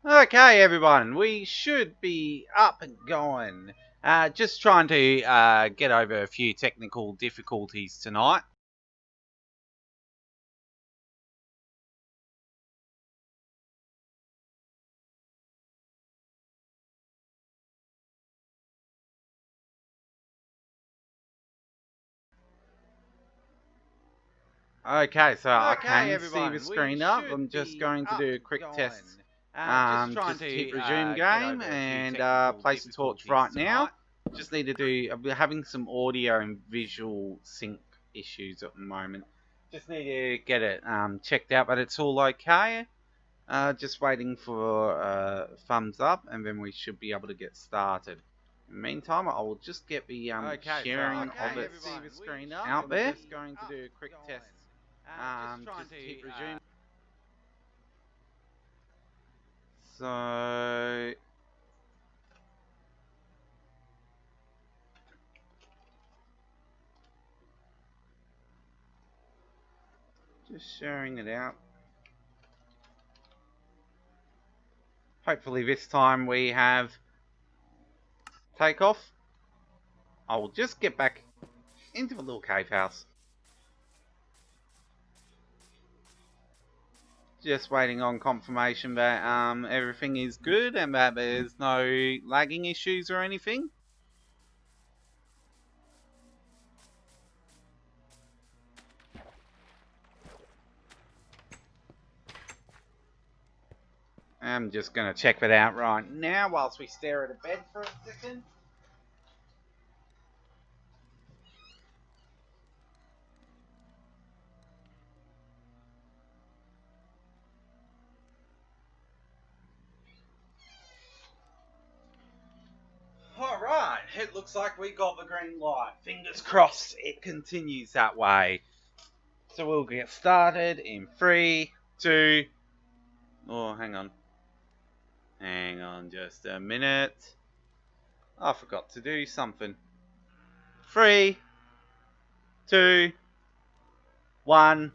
Okay, everyone, we should be up and going. Just trying to get over a few technical difficulties tonight. Okay, so I can see the screen up. I'm just going to do a quick test. Just to hit resume game and place a torch right now. Just need to do. We're having some audio and visual sync issues at the moment. Just need to get it checked out, but it's all okay. Just waiting for thumbs up, and then we should be able to get started. In the meantime, I will just get the sharing of it out there. I'm just going to do a quick test. Just hit resume. So just sharing it out. Hopefully this time we have takeoff. I will just get back into the little cave house. Just waiting on confirmation that everything is good and that there's no lagging issues or anything. I'm just going to check that out right now whilst we stare at a bed for a second. Alright, it looks like we got the green light. Fingers crossed it continues that way. So we'll get started in 3, 2... Oh, hang on. Hang on just a minute. I forgot to do something. 3, 2, 1.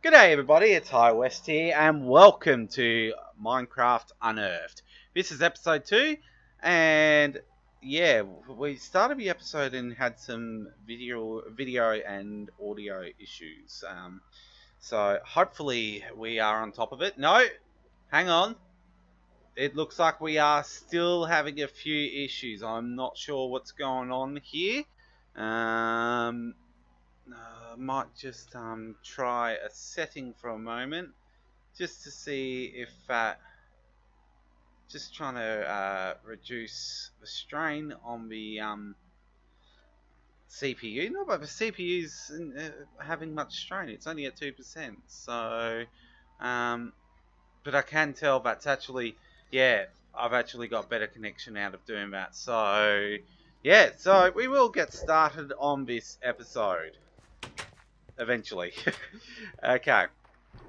G'day everybody, it's High West here, and welcome to Minecraft Unearthed. This is episode 2, and yeah, we started the episode and had some video and audio issues. So hopefully we are on top of it. No, hang on. It looks like we are still having a few issues. I'm not sure what's going on here. Might just try a setting for a moment, just to see if just trying to reduce the strain on the CPU. Not that the CPU's having much strain. It's only at 2%. So, but I can tell that's actually, yeah, I've actually got better connection out of doing that. So, yeah, so we will get started on this episode. Eventually. Okay,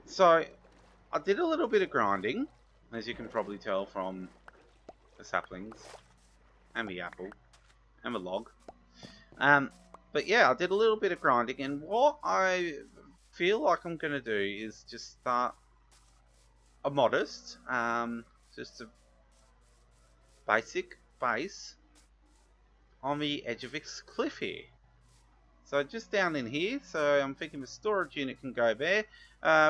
so I did a little bit of grinding, as you can probably tell from the saplings and the apple and the log. But yeah, I did a little bit of grinding, and what I feel like I'm going to do is just start a modest, just a basic base on the edge of this cliff here. So just down in here, so I'm thinking the storage unit can go there.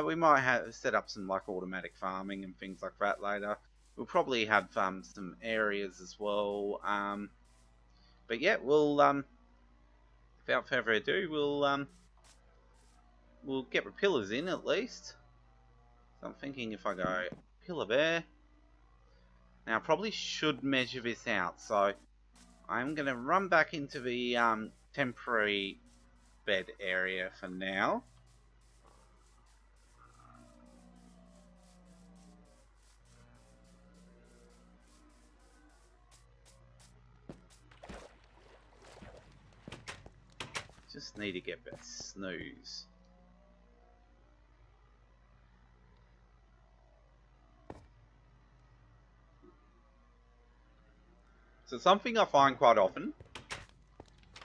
We might have set up some like automatic farming and things like that later. We'll probably have some areas as well. But yeah, we'll without further ado, we'll get the pillars in at least. So I'm thinking if I go pillar there. Now I probably should measure this out, so I'm going to run back into the temporary bed area for now. Just need to get that snooze. So something I find quite often,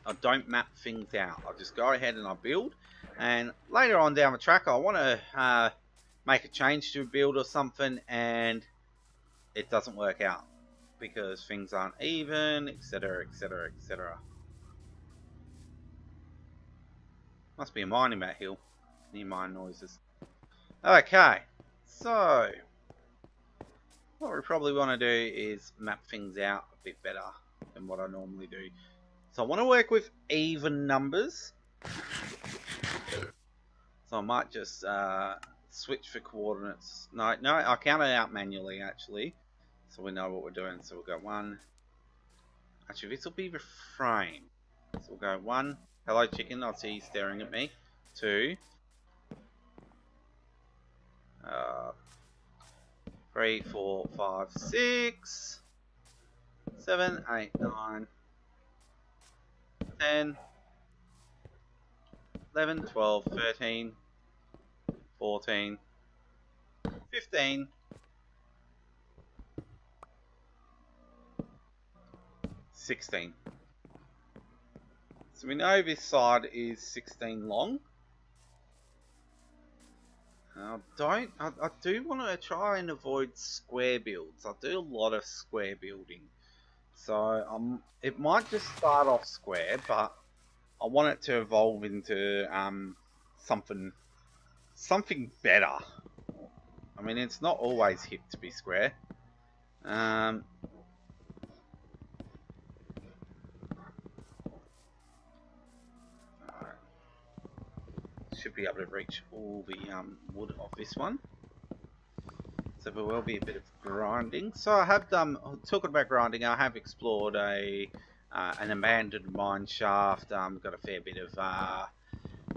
I don't map things out. I just go ahead and I build, and later on down the track I want to make a change to a build or something and it doesn't work out because things aren't even, etc, etc, etc. Must be a mine in that hill. Near mine noises. Okay, so what we probably want to do is map things out a bit better than what I normally do. So I want to work with even numbers. So I might just switch for coordinates. No, I count it out manually actually. So we know what we're doing. So we'll go 1. Actually, this will be refrain. So we'll go 1. Hello chicken, I see you staring at me. 2. 3, 4, 5, 6, 7, 8, 9, 10, 11, 12, 13, 14, 15, 16. So we know this side is 16 long. I do want to try and avoid square builds. I do a lot of square building. So it might just start off square, but I want it to evolve into something better. I mean, it's not always hip to be square. Should be able to reach all the wood of this one. So there will be a bit of grinding. So I have done, talking about grinding, I have explored an abandoned mine shaft. Got a fair bit of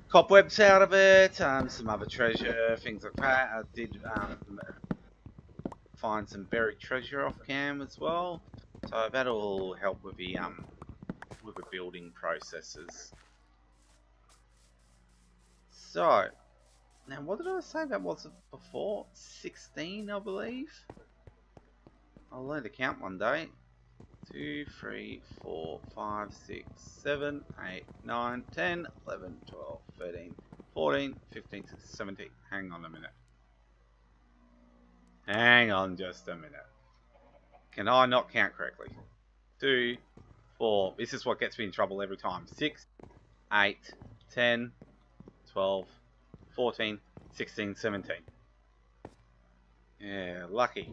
cobwebs out of it, some other treasure, things like that. I did find some buried treasure off cam as well. So that'll help with the building processes. So, now what did I say that was before? 16, I believe? I'll learn to count one day. 2, 3, 4, 5, 6, 7, 8, 9, 10, 11, 12, 13, 14, 15, 16, 17. Hang on a minute. Hang on just a minute. Can I not count correctly? 2, 4. This is what gets me in trouble every time. 6, 8, 10, 12, 14, 16, 17. Yeah, lucky.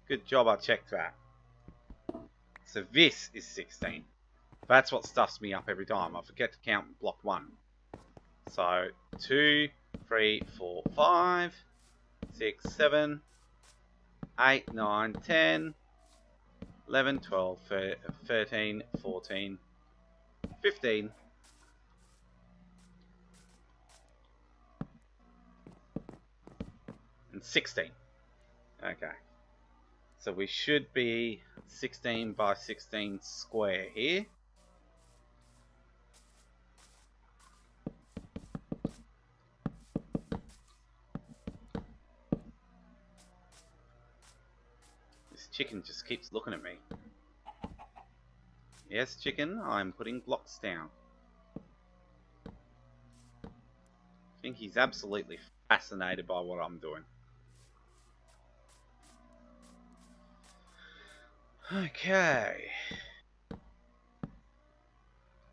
Good job I checked that. So this is 16. That's what stuffs me up every time. I forget to count block 1. So 2, 3, 4, 5, 6, 7, 8, 9, 10, 11, 12, 13, 14, 15, and 16. Okay. So we should be 16 by 16 square here. This chicken just keeps looking at me. Yes, chicken, I'm putting blocks down. I think he's absolutely fascinated by what I'm doing. Okay.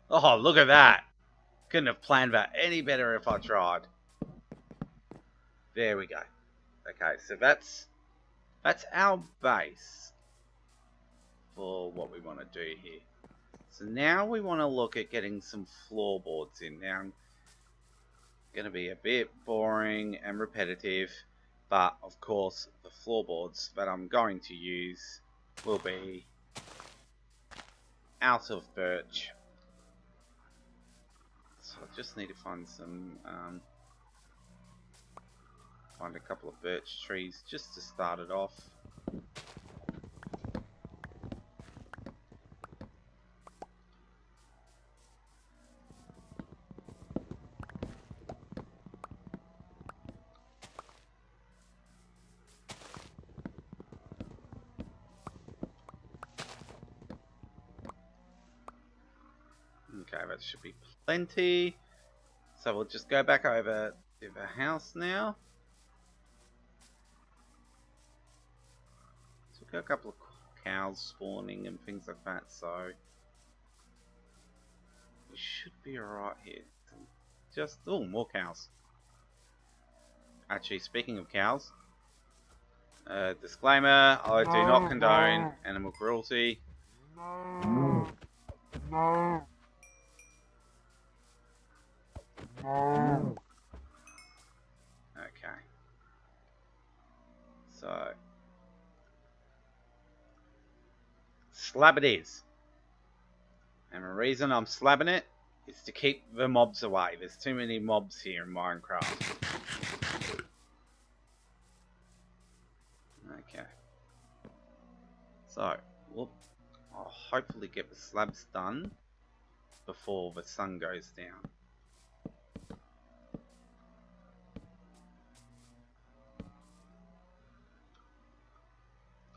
Oh, look at that. Couldn't have planned that any better if I tried. There we go. Okay, so that's our base for what we want to do here. So now we want to look at getting some floorboards in. Now, I'm going to be a bit boring and repetitive, but of course the floorboards that I'm going to use will be out of birch. So I just need to find some, find a couple of birch trees just to start it off. Okay, that should be plenty. So we'll just go back over Bit of a house now. So we've got a couple of cows spawning and things like that, so we should be alright here. Just, oh, more cows. Actually, speaking of cows, disclaimer, I do not condone animal cruelty. Okay. So, slab it is. And the reason I'm slabbing it is to keep the mobs away. There's too many mobs here in Minecraft. Okay. So, I'll hopefully get the slabs done before the sun goes down.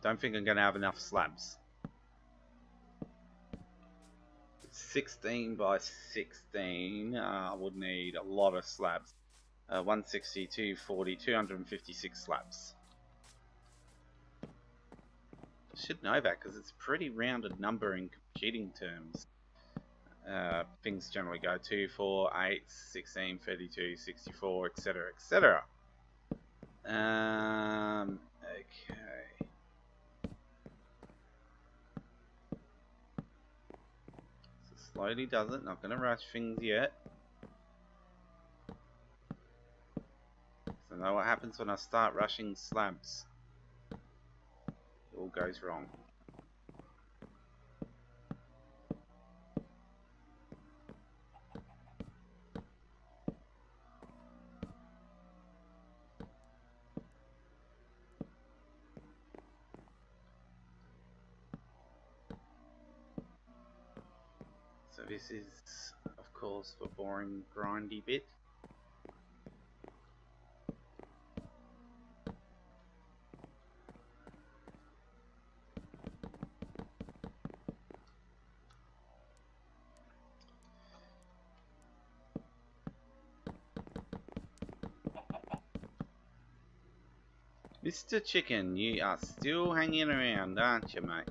Don't think I'm going to have enough slabs. 16 by 16, I would need a lot of slabs. 160, 240, 256 slabs. I should know that because it's a pretty rounded number in computing terms. Things generally go 2, 4, 8, 16, 32, 64, etc, etc. Okay. Slowly does it, not going to rush things yet. So know what happens when I start rushing slabs. It all goes wrong. So this is, of course, the boring, grindy bit. Mr. Chicken, you are still hanging around, aren't you, mate?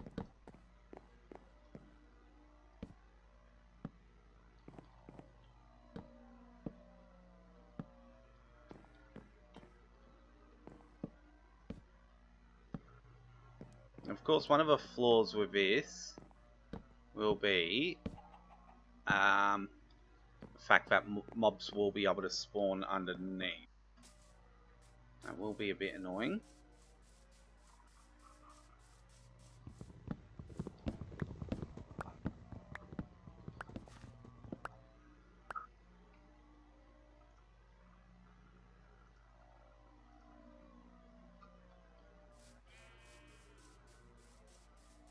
Of course, one of the flaws with this will be the fact that mobs will be able to spawn underneath. That will be a bit annoying.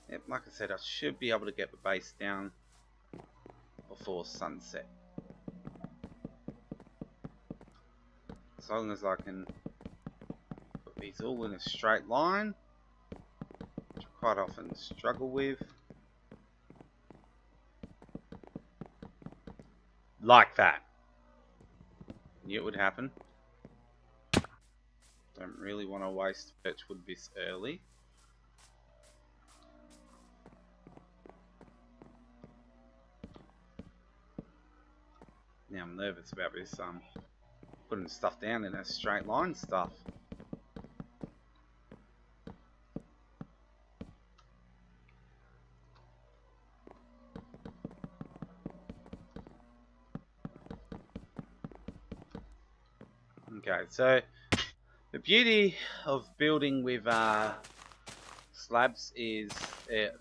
Yep, like I said, I should be able to get the base down before sunset. As long as I can put these all in a straight line, which I quite often struggle with. Like that. Knew it would happen. Don't really want to waste birchwood this early. Now I'm nervous about this, putting stuff down in a straight line stuff. Okay, so the beauty of building with slabs is for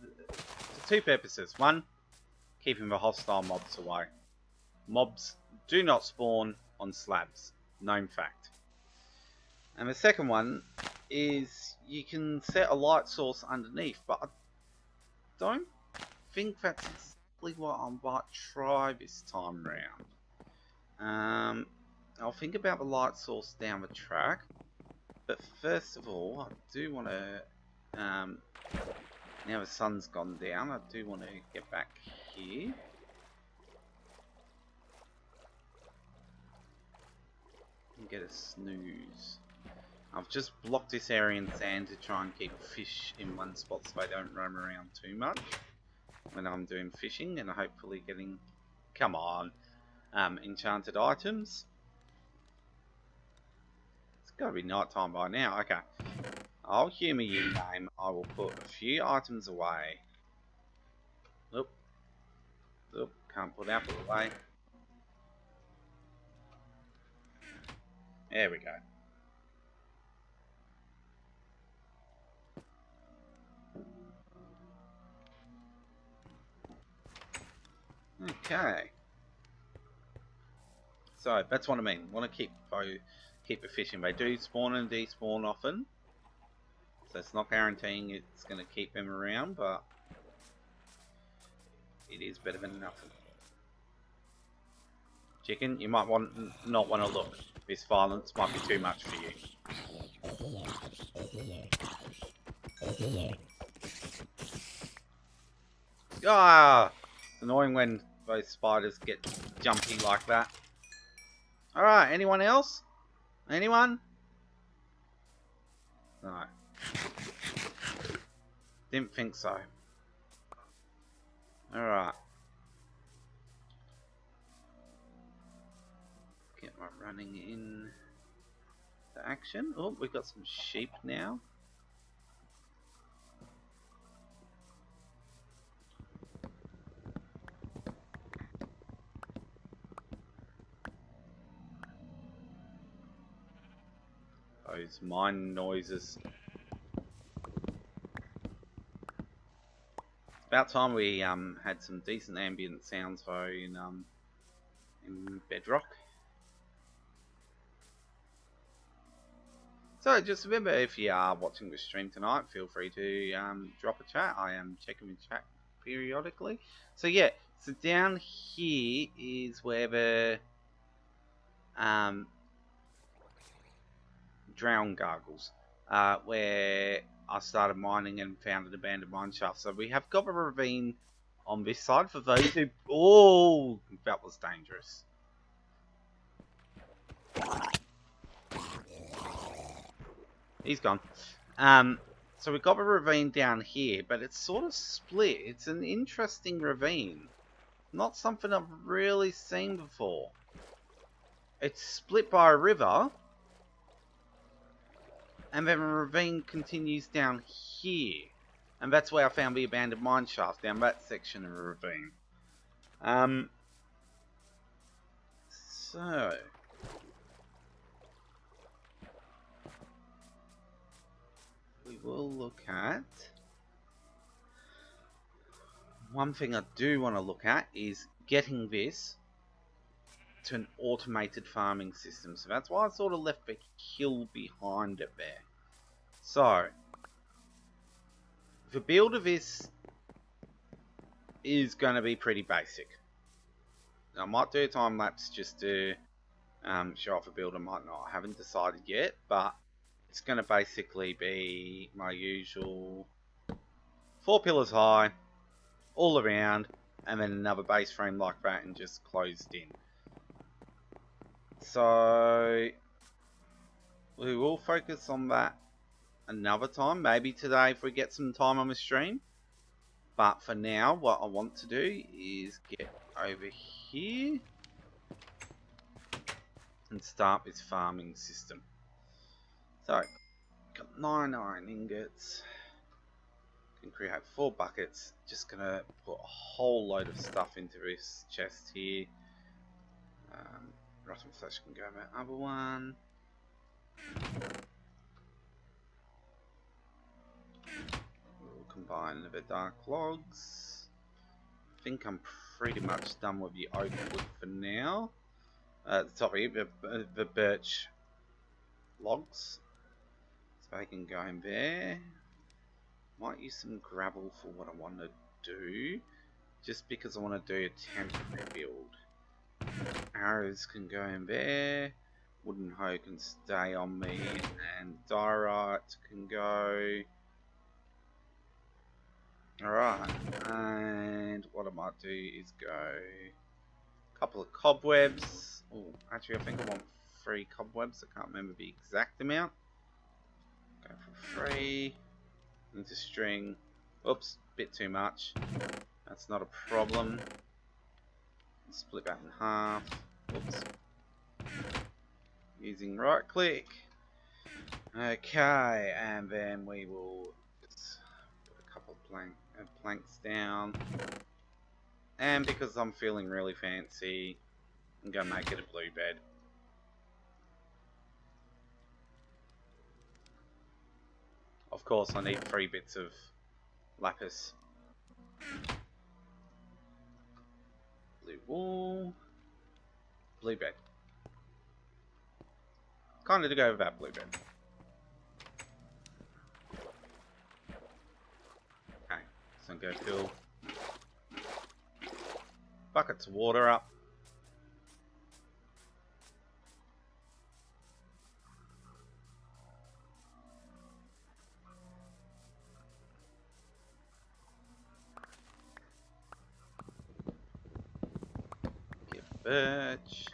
two purposes. One, keeping the hostile mobs away. Mobs do not spawn on slabs, known fact. And the second one is you can set a light source underneath, but I don't think that's exactly what I might try this time round. I'll think about the light source down the track, but first of all, I do want to, now the sun's gone down, I do want to get back here. and get a snooze. I've just blocked this area in sand to try and keep fish in one spot so they don't roam around too much when I'm doing fishing, and hopefully getting, come on, enchanted items. It's got to be night time by now. Okay, I'll humour you, game. I will put a few items away. Oop, oop, can't put apple away. There we go. Okay. So that's what I mean. Want to keep the fishing. They do spawn and despawn often, so it's not guaranteeing it's going to keep them around, but it is better than nothing. Chicken, you might not want to look. This violence might be too much for you. Ah, it's annoying when those spiders get jumpy like that. Alright, anyone else? Anyone? No. Didn't think so. Alright. Get my running in to action. Oh, we've got some sheep now. Those mine noises. It's about time we had some decent ambient sounds though in Bedrock. So just remember, if you are watching the stream tonight, feel free to drop a chat. I am checking the chat periodically. So yeah, so down here is where the drown gargles, where I started mining and found an abandoned mine shaft. So we have got a ravine on this side for those who... Oh, that was dangerous. He's gone. So we've got a ravine down here, but it's sort of split. It's an interesting ravine. Not something I've really seen before. It's split by a river, and then a ravine continues down here. And that's where I found the abandoned mine shaft, down that section of the ravine. So... we will look at... one thing I do want to look at is getting this to an automated farming system. So that's why I sort of left the hill behind it there. So, the build of this is going to be pretty basic. I might do a time lapse just to show off a build, I might not. I haven't decided yet, but it's going to basically be my usual 4 pillars high, all around, and then another base frame like that and just closed in. So, we will focus on that another time, maybe today if we get some time on the stream. But for now, what I want to do is get over here and start this farming system. So, got 9 iron ingots, can create 4 buckets. Just gonna put a whole load of stuff into this chest here. Rotten flesh can go in that other one. We'll combine the dark logs. I think I'm pretty much done with the oak wood for now. Sorry, the birch logs. So they can go in there. Might use some gravel for what I want to do. Just because I want to do a temporary build. Arrows can go in there. Wooden hoe can stay on me. And diorite can go. Alright. And what I might do is go a couple of cobwebs. Oh, actually I think I want 3 cobwebs. I can't remember the exact amount. Go for 3 into string. Oops, bit too much. That's not a problem. Split that in half. Oops. Using right click. Okay, and then we will just put a couple of planks down. And because I'm feeling really fancy, I'm going to make it a blue bed. Of course, I need 3 bits of lapis. Blue wall. Blue bed. Kind of to go with that blue bed. Okay, so I'm going to fill buckets of water up. Get birch.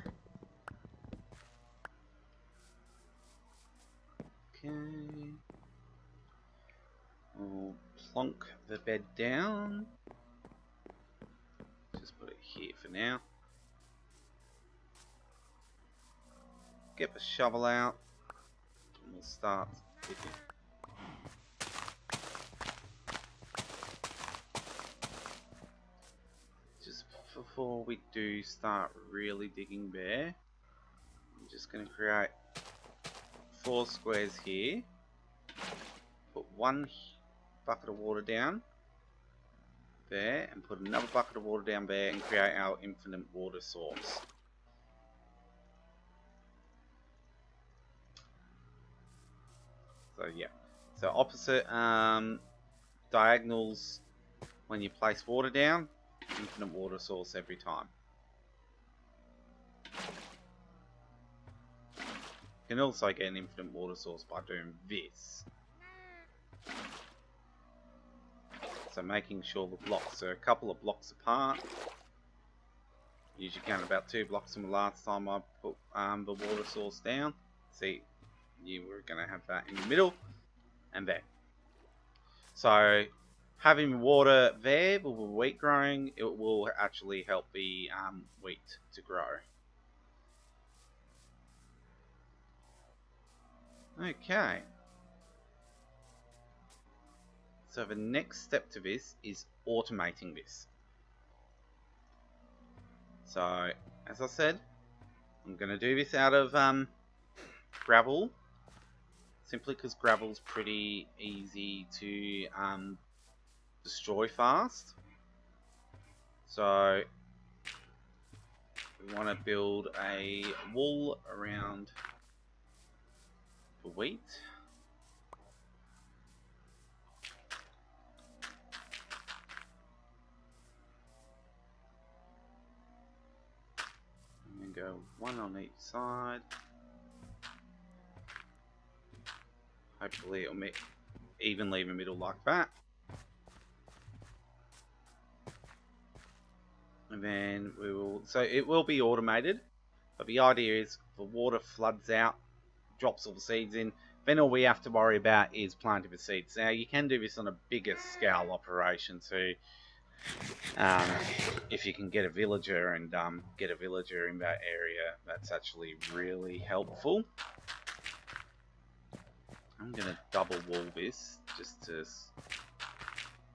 Okay. We'll plonk the bed down. Just put it here for now. Get the shovel out. And we'll start digging. Just before we do start really digging there, I'm just going to create 4 squares here. Put 1 bucket of water down there and put another bucket of water down there and create our infinite water source. So yeah, so opposite diagonals when you place water down, infinite water source every time. You can also get an infinite water source by doing this. So making sure the blocks are a couple of blocks apart. Usually count about 2 blocks from the last time I put the water source down. See, you were going to have that in the middle and there. So having water there with the wheat growing, it will actually help the wheat to grow. Okay. So the next step to this is automating this. So, as I said, I'm going to do this out of gravel, simply because gravel's pretty easy to destroy fast. So, we want to build a wall around the wheat. Go 1 on each side. Hopefully it'll make evenly in the middle like that. And then we will, so it will be automated, but the idea is the water floods out, drops all the seeds in, then all we have to worry about is planting the seeds. Now you can do this on a bigger scale operation too. If you can get a villager and get a villager in that area, that's actually really helpful. I'm going to double wall this just to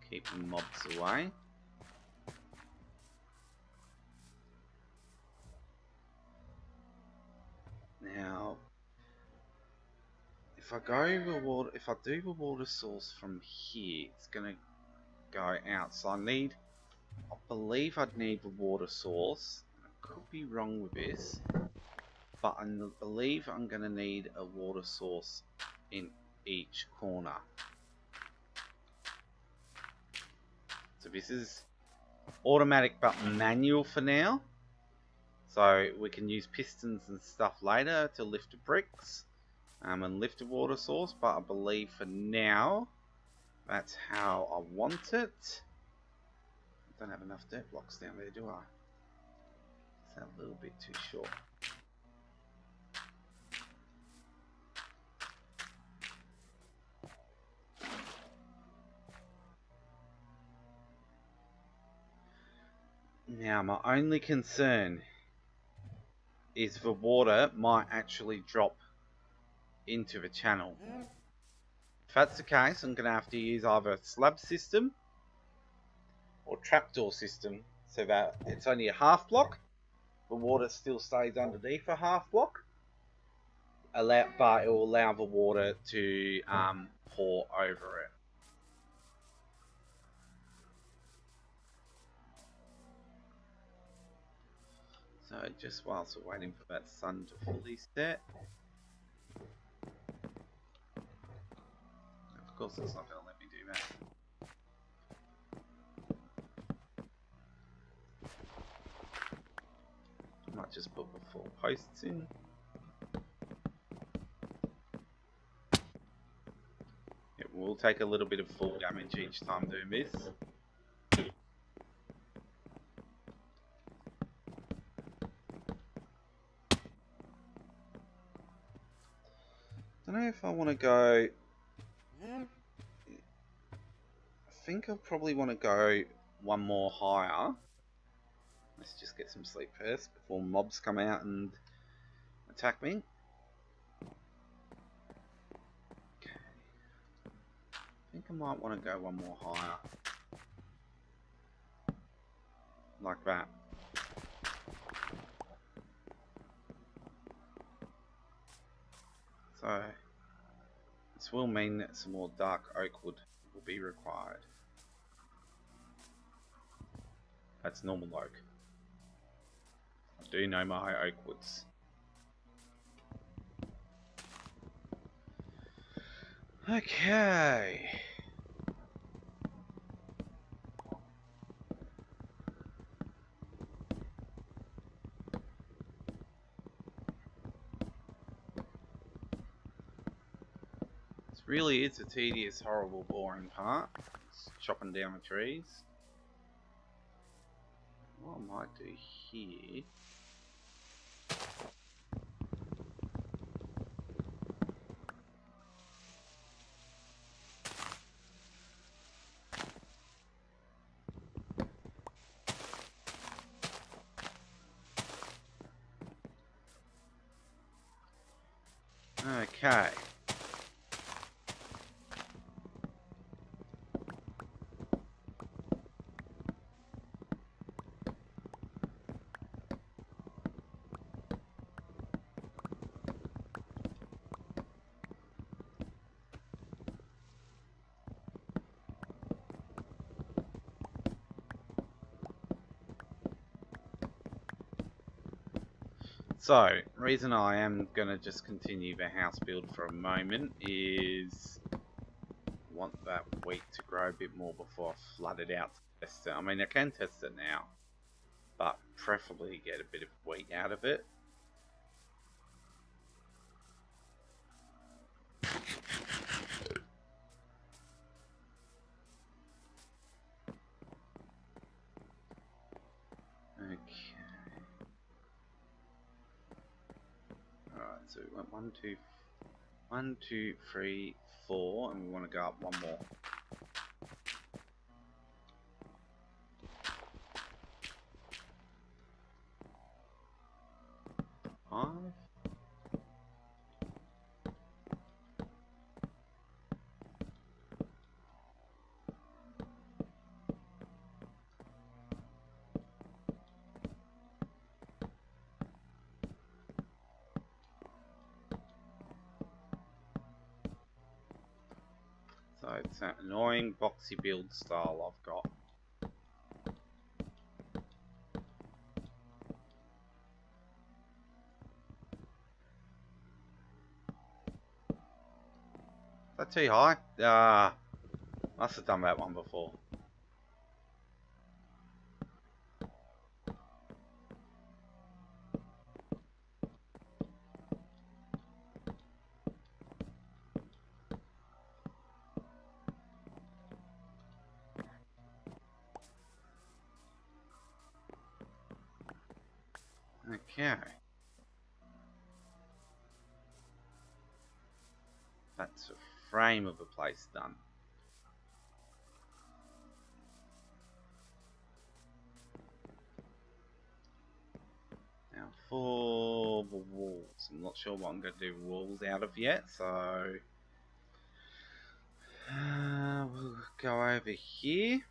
keep the mobs away. Now, if I do the water source from here, it's going to go out. So I believe I'd need the water source. I could be wrong with this, but I believe I'm going to need a water source in each corner. So this is automatic but manual for now. So we can use pistons and stuff later to lift the bricks and lift the water source, but I believe for now that's how I want it. I don't have enough dirt blocks down there, do I? Is that a little bit too short? Now, my only concern is the water might actually drop into the channel. If that's the case, I'm going to have to use either a slab system or trapdoor system so that it's only a half block. The water still stays underneath a half block, but it will allow the water to pour over it. So just whilst we're waiting for that sun to fully set. Of course it's not going to let me do that. I might just put the 4 posts in. It will take a little bit of fall damage each time doing this. I don't know if I want to go. I think I'll probably want to go one more higher. Let's just get some sleep first before mobs come out and attack me. Okay. I think I might want to go one more higher. Like that. So, this will mean that some more dark oak wood will be required. That's normal oak. I do know my oak woods. Okay. Really is a tedious, horrible, boring part. It's chopping down the trees. What I might do here. Okay. So, reason I am going to just continue the house build for a moment is I want that wheat to grow a bit more before I flood it out to test it. I mean, I can test it now, but preferably get a bit of wheat out of it. So we went 1, 2, 3, 4, and we want to go up one more. Five. So it's that annoying boxy build style I've got. Is that too high? Ah, must have done that one before. Okay. That's a frame of the place done. for the walls. I'm not sure what I'm going to do walls out of yet, so we'll go over here.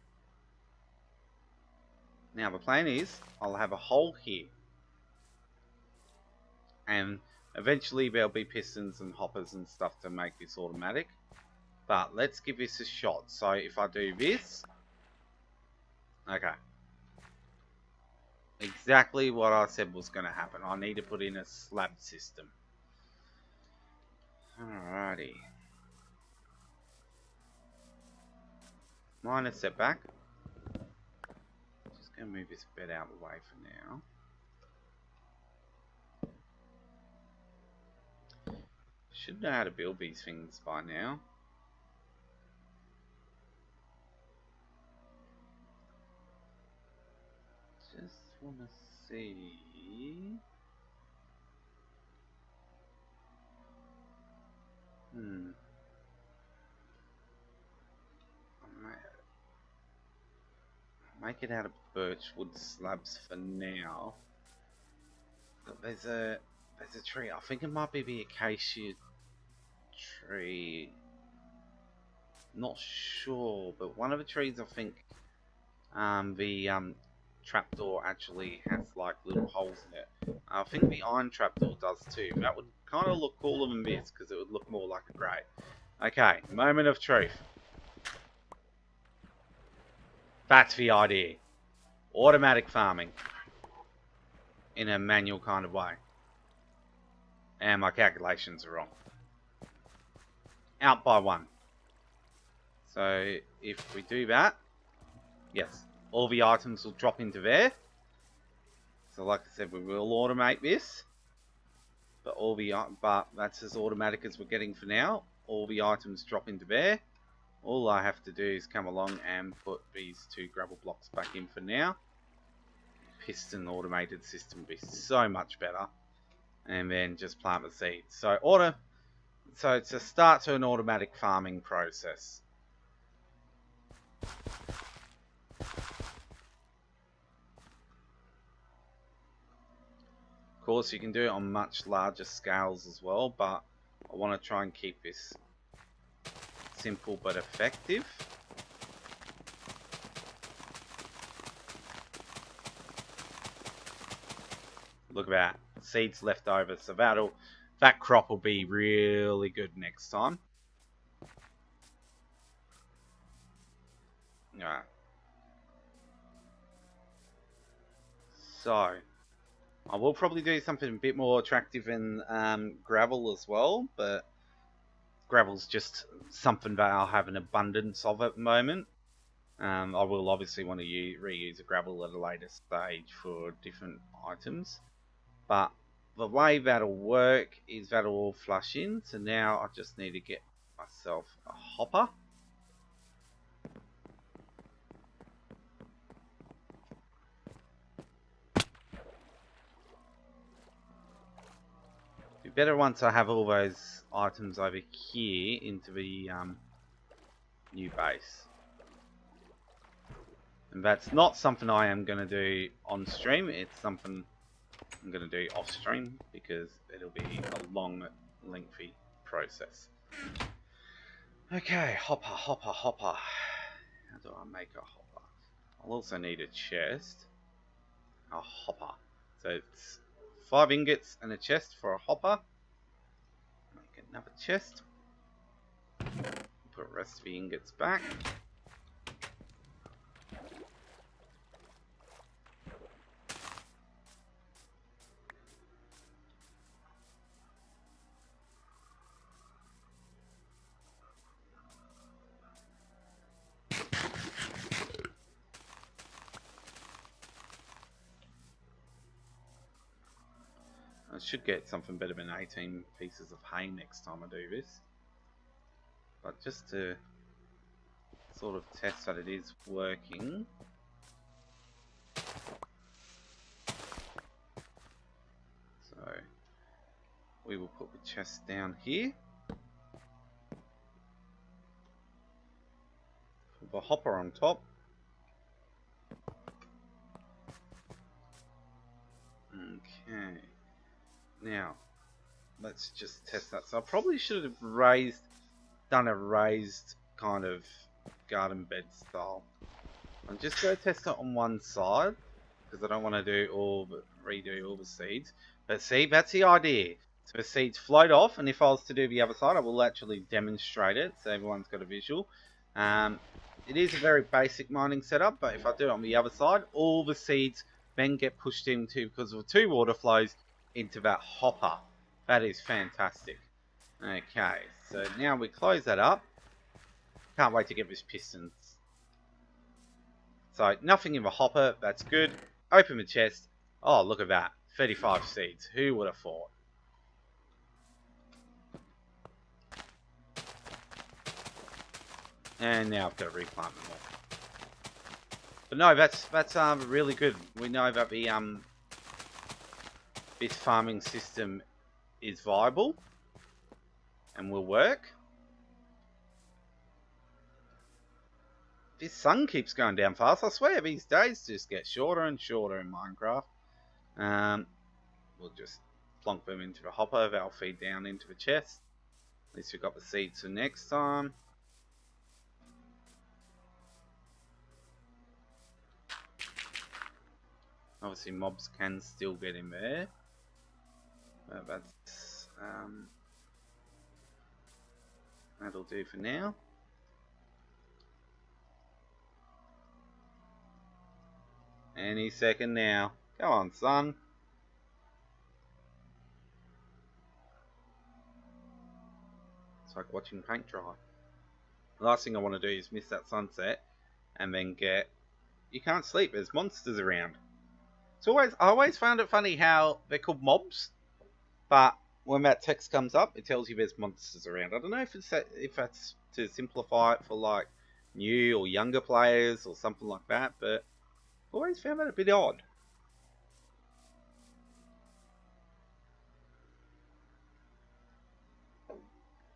Now the plan is I'll have a hole here, and eventually there'll be pistons and hoppers and stuff to make this automatic. But let's give this a shot. So if I do this, okay. Exactly what I said was going to happen. I need to put in a slab system. Alrighty. Minor setback. Just going to move this bed out of the way for now. Should know how to build these things by now. Just want to see. Make it out of birchwood slabs for now. But there's a tree. I think it might be the acacia tree. Not sure, but one of the trees I think the trapdoor actually has like little holes in it. I think the iron trapdoor does too. That would kind of look cooler than this because it would look more like a grate. Okay, moment of truth. That's the idea. Automatic farming. In a manual kind of way. And my calculations are wrong. Out by 1. So if we do that, yes, all the items will drop into there. So like I said, we will automate this. But that's as automatic as we're getting for now. All the items drop into there. All I have to do is come along and put these 2 gravel blocks back in for now. Piston automated system would be so much better. And then just plant the seeds. So it's a start to an automatic farming process. Of course, you can do it on much larger scales as well, but I want to try and keep this simple but effective. Look at that. Seeds left over, so that crop will be really good next time. Alright. So I will probably do something a bit more attractive than gravel as well, but gravel's just something that I'll have an abundance of at the moment. I will obviously want to reuse the gravel at a later stage for different items. But the way that'll work is that'll all flush in. So now I just need to get myself a hopper. Be better once I have all those items over here into the new base. And that's not something I am going to do on stream. It's something I'm going to do off stream because it'll be a long, lengthy process. Okay, hopper. How do I make a hopper? I'll also need a chest. A hopper. So it's 5 ingots and a chest for a hopper. Make another chest. Put the rest of the ingots back. I should get something better than 18 pieces of hay next time I do this. But just to sort of test that it is working. So we will put the chest down here. Put the hopper on top. Okay. Now, let's just test that. So I probably should have done a raised kind of garden bed style. I'm just going to test it on one side because I don't want to redo all the seeds. But see, that's the idea. So the seeds float off, and if I was to do the other side, I will actually demonstrate it so everyone's got a visual. It is a very basic mining setup, but if I do it on the other side, all the seeds then get pushed into, because of the 2 water flows, into that hopper. That is fantastic. Okay, so now we close that up. Can't wait to get this pistons. So nothing in the hopper, that's good. Open the chest. Oh, look at that. 35 seeds. Who would have thought? And now I've got to replant them all. But no, that's really good. We know that the this farming system is viable and will work. This sun keeps going down fast. I swear these days just get shorter and shorter in Minecraft. We'll just plonk them into the hopper. They'll feed down into the chest. At least we've got the seeds for next time. Obviously mobs can still get in there. But that's that'll do for now. Any second now. Go on, son. It's like watching paint dry. The last thing I want to do is miss that sunset and then get... You can't sleep, there's monsters around. I always found it funny how they're called mobs, but when that text comes up, it tells you there's monsters around. I don't know if that's to simplify it for like new or younger players or something like that, but I've always found that a bit odd.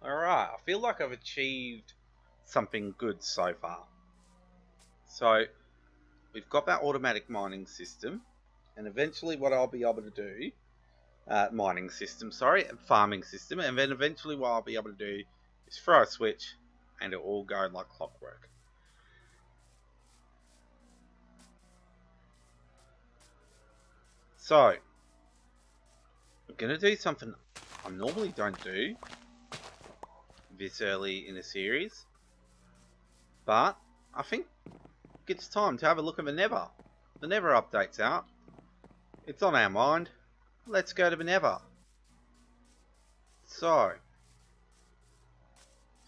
Alright, I feel like I've achieved something good so far. So, we've got that automatic mining system, and eventually what I'll be able to do, farming system, and then eventually what I'll be able to do is throw a switch and it'll all go like clockwork. So, I'm going to do something I normally don't do this early in the series, but I think it's time to have a look at the Nether. The Nether update's out. It's on our mind. Let's go to the Nether. So,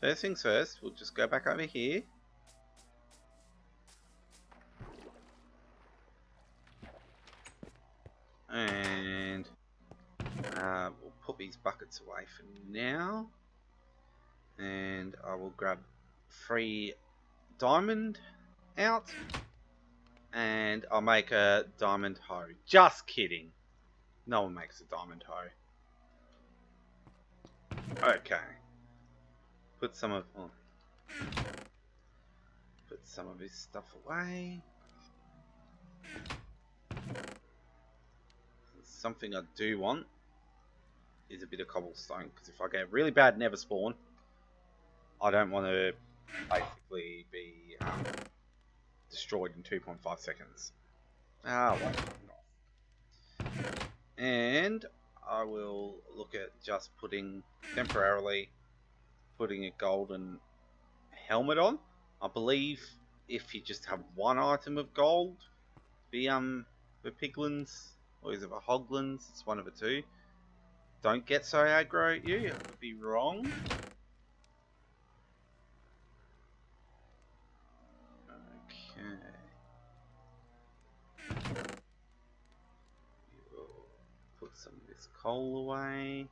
first things first, we'll just go back over here. And we'll put these buckets away for now. And I will grab 3 diamond out. And I'll make a diamond hoe. Just kidding. No one makes a diamond hoe. Okay. Put some of this stuff away. Something I do want is a bit of cobblestone, because if I get really bad nether spawn, I don't want to basically be destroyed in 2.5 seconds. And I will look at just temporarily putting a golden helmet on. I believe if you just have one item of gold, the piglins, or is it the hoglins? It's one of the two. Don't get so aggro at you. It would be wrong. Put some of this coal away.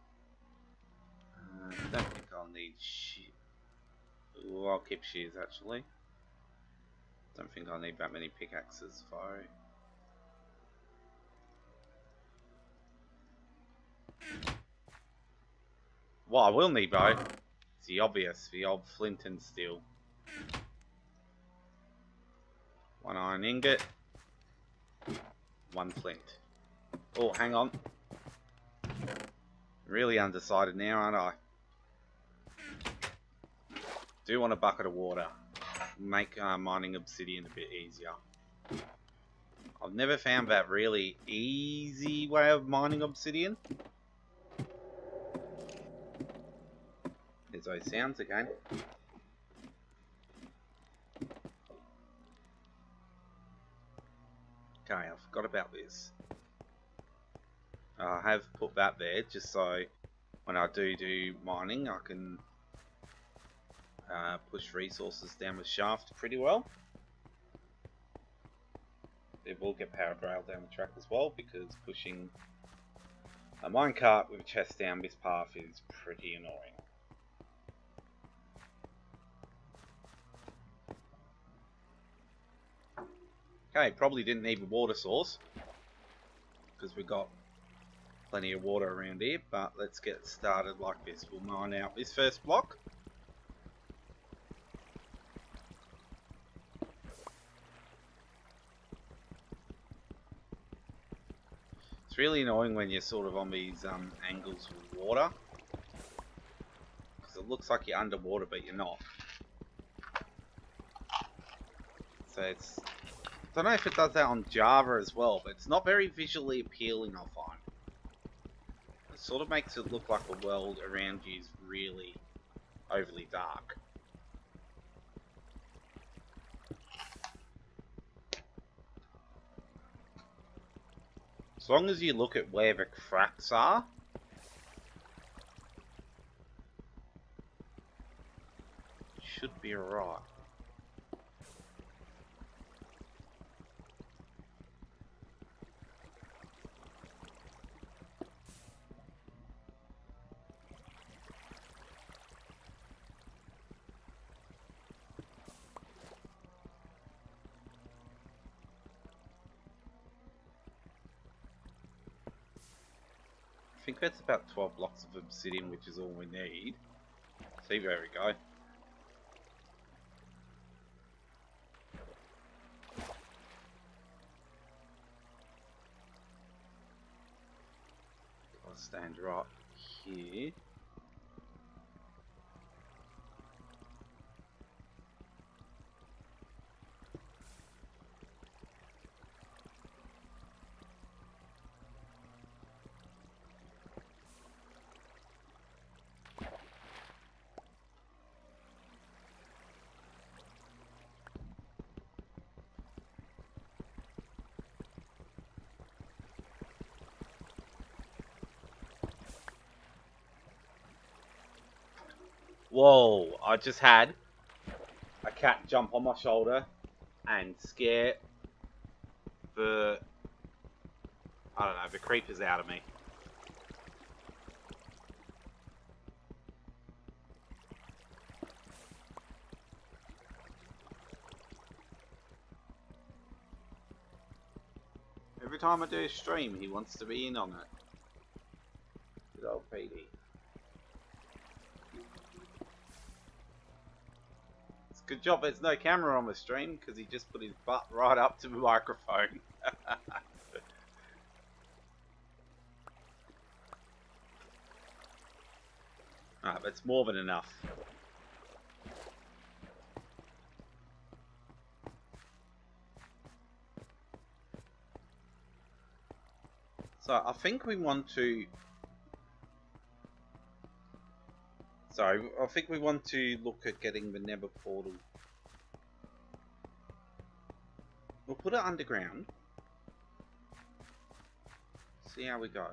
Don't think I'll need shears. I'll keep shears actually. Don't think I'll need that many pickaxes though. What I will need though is the obvious, the old flint and steel. 1 iron ingot, 1 flint. Oh, hang on. Really undecided now, aren't I? Do want a bucket of water. Make mining obsidian a bit easier. I've never found that really easy way of mining obsidian. There's those sounds again. Okay, I forgot about this. I have put that there just so when I do mining I can push resources down the shaft pretty well. It will get powered rail down the track as well, because pushing a minecart with a chest down this path is pretty annoying. Okay, probably didn't need a water source because we got plenty of water around here, but let's get started like this. We'll mine out this first block. It's really annoying when you're sort of on these angles with water, because it looks like you're underwater but you're not. So it's, I don't know if it does that on Java as well, but it's not very visually appealing, I find. It sort of makes it look like the world around you is really overly dark. As long as you look at where the cracks are, it should be alright. I think that's about 12 blocks of obsidian, which is all we need. See, there we go. I'll stand right here. Whoa, I just had a cat jump on my shoulder and scare the, I don't know, the creepers out of me. Every time I do a stream, he wants to be in on it. Good old Petey. Good job there's no camera on the stream, because he just put his butt right up to the microphone. Alright, that's more than enough. So I think we want to... Sorry, I think we want to look at getting the Nether portal. We'll put it underground. See how we go.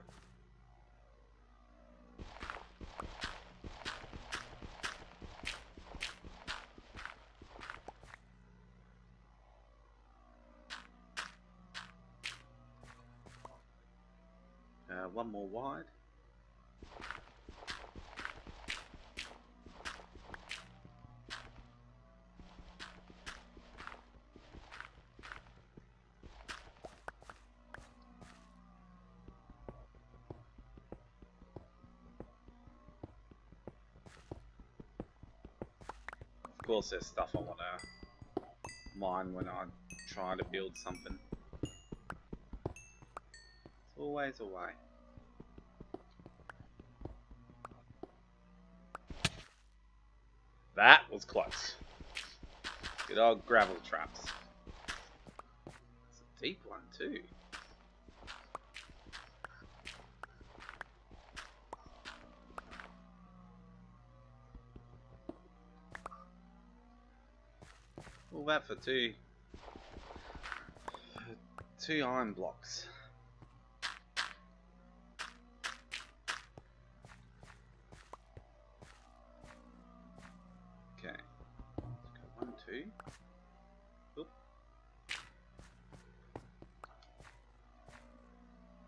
One more wide. Of course there's stuff I want to mine when I try to build something. It's always a way. That was close. Good old gravel traps. It's a deep one too. All that for two iron blocks. Okay. Let's go 1, 2. Oop.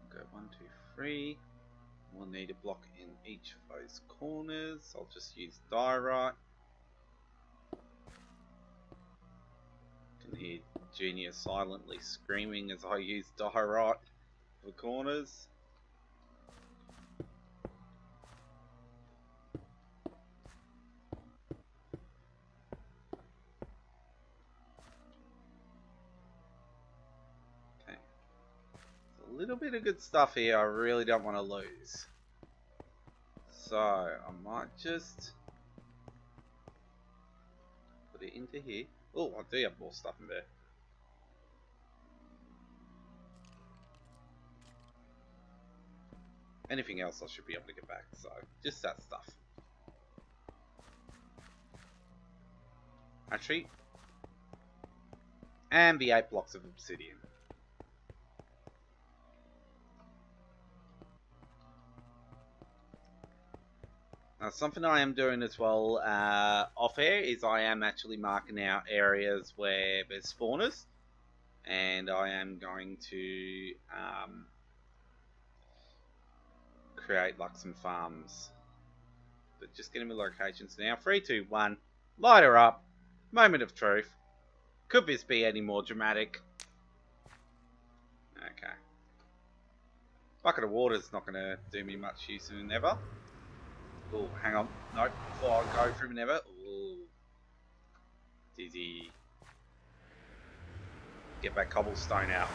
Go 1, 2, 3. We'll need a block in each of those corners. I'll just use diorite. Can hear Junior silently screaming as I use diorite for the corners. Okay, a little bit of good stuff here I really don't want to lose. So I might just put it into here. Oh, I do have more stuff in there. Anything else I should be able to get back, so just that stuff. Actually, and the 8 blocks of obsidian. Now, something I am doing as well off air is I am actually marking out areas where there's spawners, and I am going to create like some farms. But just getting the locations now. 3, 2, 1. Light her up. Moment of truth. Could this be any more dramatic? Okay. Bucket of water's not going to do me much use in Nether. Oh, hang on. Nope. Before I go through Nether. Ooh. Dizzy. Get that cobblestone out.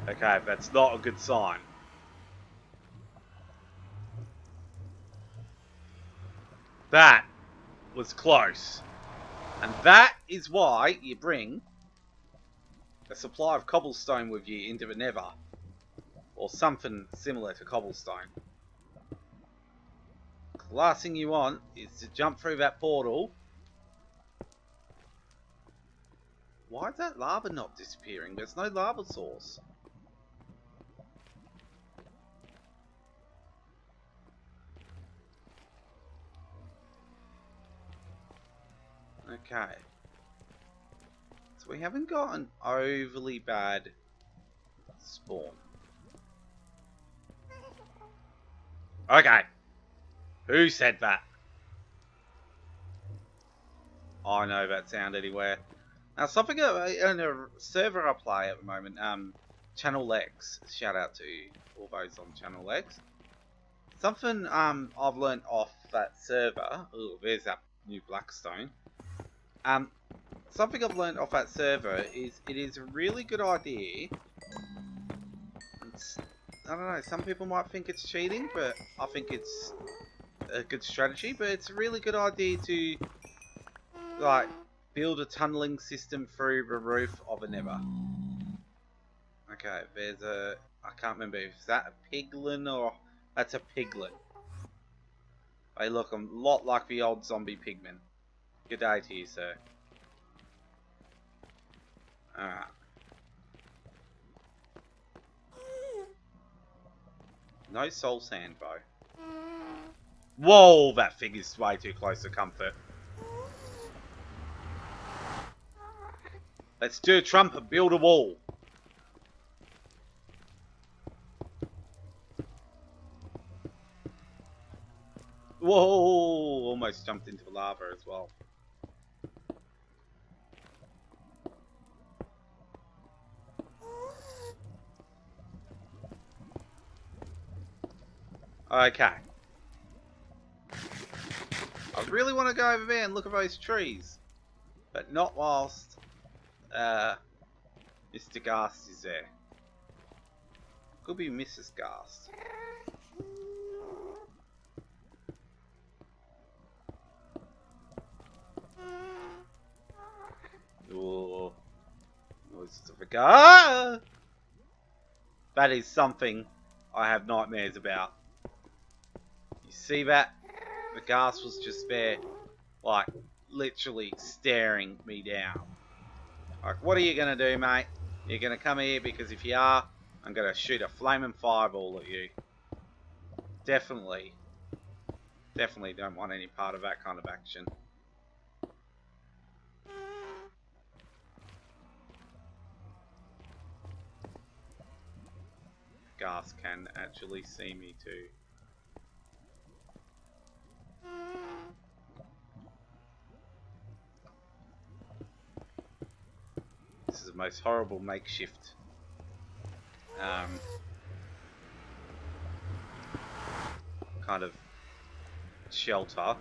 Okay, that's not a good sign. That was close. And that is why you bring a supply of cobblestone with you into the Nether. Or something similar to cobblestone. The last thing you want is to jump through that portal. Why is that lava not disappearing? There's no lava source. Okay. So we haven't got an overly bad spawn. Okay. Who said that? I know that sound anywhere. Now something on a server I play at the moment, Channel X. Shout out to all those on Channel X. Something I've learnt off that server. Oh, there's that new Blackstone. Something I've learned off that server is it is a really good idea. I don't know, some people might think it's cheating, but I think it's a good strategy. But it's a really good idea to like build a tunneling system through the roof of a Nether. Okay, there's a, I can't remember if that a piglin or that's a piglet. They look a lot like the old zombie pigmen. Good day to you, sir. Alright. No soul sand, bow. Whoa, that thing is way too close to comfort. Let's do a trumpet, build a wall. Whoa, almost jumped into the lava as well. Okay. I really want to go over there and look at those trees. But not whilst Mr. Ghast is there. Could be Mrs. Ghast. noises of a ghast. That is something I have nightmares about. You see that? The ghast was just there, like, literally staring me down. Like, what are you going to do, mate? You're going to come here because if you are, I'm going to shoot a flaming fireball at you. Definitely don't want any part of that kind of action. Ghast can actually see me too. This is the most horrible makeshift kind of shelter.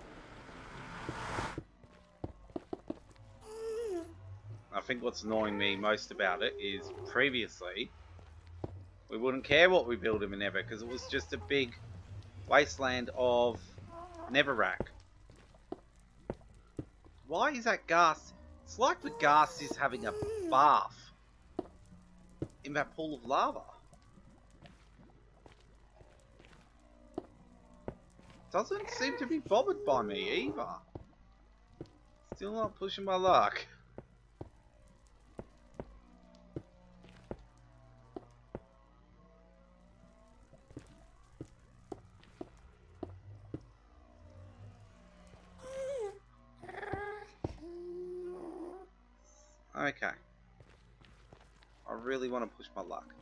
I think what's annoying me most about it is previously we wouldn't care what we built in Nether because it was just a big wasteland of netherrack. Why is that ghast? It's like the ghast is having a bath in that pool of lava. Doesn't seem to be bothered by me either. Still not pushing my luck. Okay. I really want to push my luck.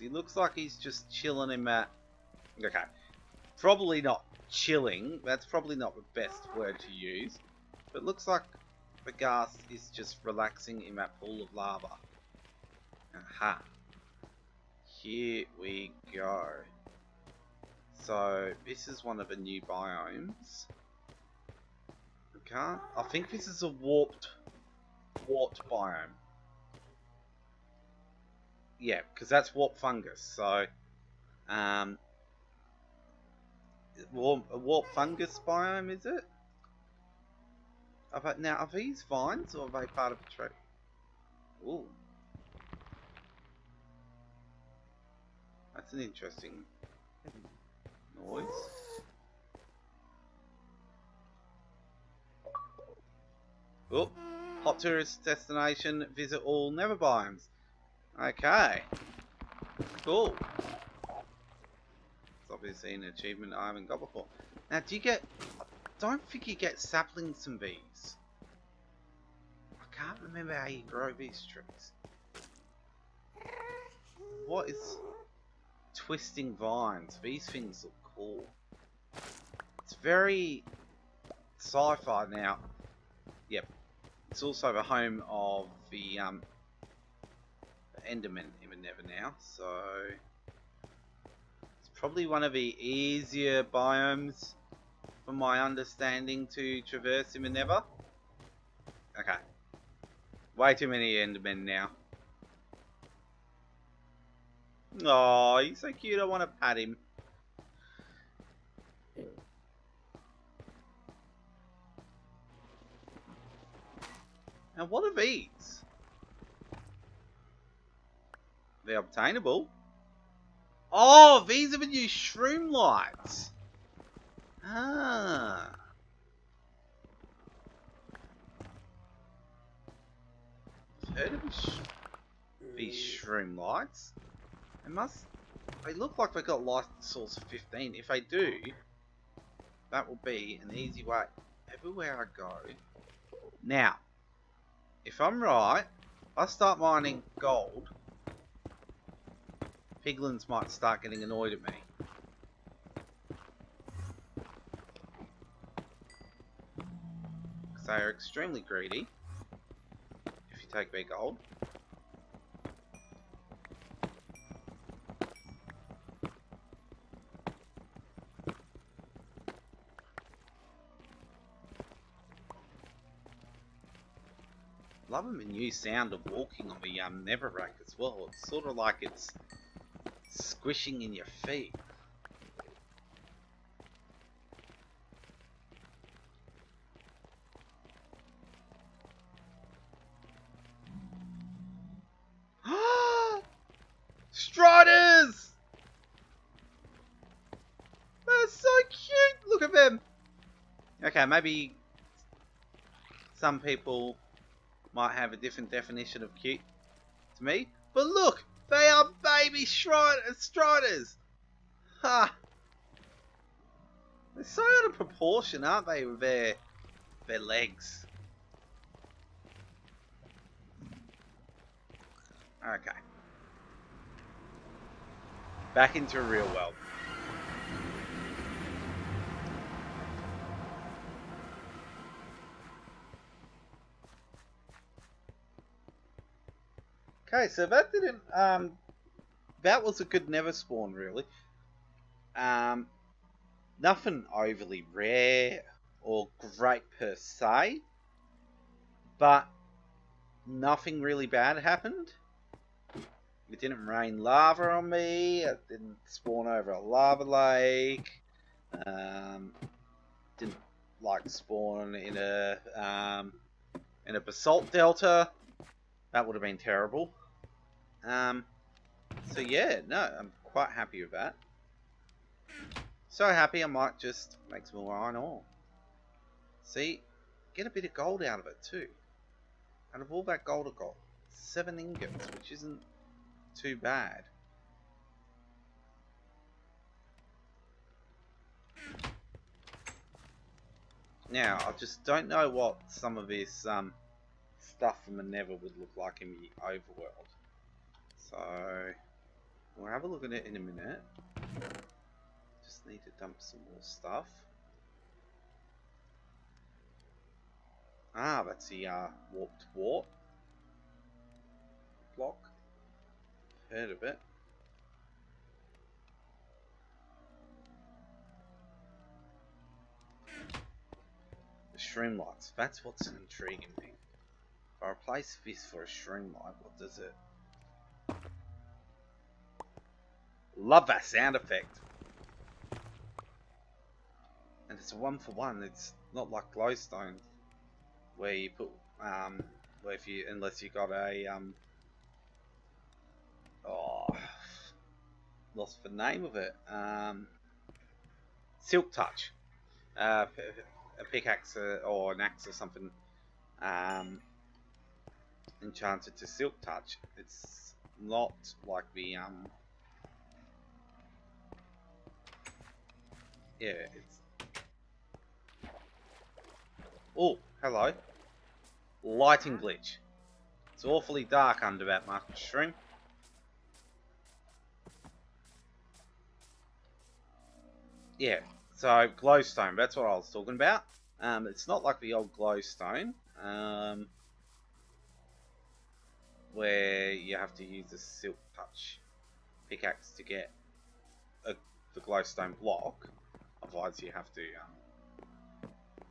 He looks like he's just chilling in that... Okay. Probably not chilling. That's probably not the best word to use. But it looks like the ghast is just relaxing in that pool of lava. Aha. Here we go. So, this is one of the new biomes. Okay. I think this is a warped biome. Yeah, because that's warp fungus. So, a warp fungus biome, is it? Now, are these vines or are they part of a tree? Ooh. That's an interesting noise. Oh, hot tourist destination, visit all nether biomes. Okay. Cool. It's obviously an achievement I haven't got before. Now, do you get... I don't think you get saplings from these. I can't remember how you grow these trees. What is... Twisting vines. These things look cool. It's very... sci-fi now. Yep. It's also the home of the Enderman in the Nether now, so it's probably one of the easier biomes from my understanding to traverse in the Nether. Okay. Way too many Endermen now. Oh, he's so cute, I want to pat him. Now what are these? They're obtainable. Oh, these are the new shroom lights. Ah. I've heard of these shroom lights. They look like they've got light source 15. If they do, that will be an easy way everywhere I go. Now, if I'm right, I start mining gold. Piglins might start getting annoyed at me. Because they are extremely greedy. If you take their gold. Loving the new sound of walking on the netherrack as well. It's sort of like it's squishing in your feet. Striders! They're so cute! Look at them! Okay, maybe some people might have a different definition of cute to me. But look! They are baby striders! Ha! They're so out of proportion, aren't they, with their legs? Okay. Back into real world. Okay, so that didn't, that was a good never spawn, really. Nothing overly rare or great per se, but nothing really bad happened. It didn't rain lava on me, it didn't spawn over a lava lake, didn't like spawn in a basalt delta. That would have been terrible. So yeah, no, I'm quite happy with that. So happy I might just make some more iron ore. See, get a bit of gold out of it too. Out of all that gold I got, 7 ingots, which isn't too bad. Now, I just don't know what some of this stuff from the Nether would look like in the overworld. So, we'll have a look at it in a minute. Just need to dump some more stuff. Ah, that's the warped wart block. Heard of it. The shroom lights. That's what's intriguing me. If I replace this for a shroom light, what does it? Love that sound effect. And it's a 1-for-1. It's not like glowstone, where you put where if you unless you got a lost the name of it. Silk touch. A pickaxe or an axe or something enchanted to silk touch. It's not like the yeah, it's oh, hello. Lighting glitch. It's awfully dark under that mushroom. Yeah, so glowstone, that's what I was talking about. It's not like the old glowstone, where you have to use a silk touch pickaxe to get the glowstone block. Otherwise you have to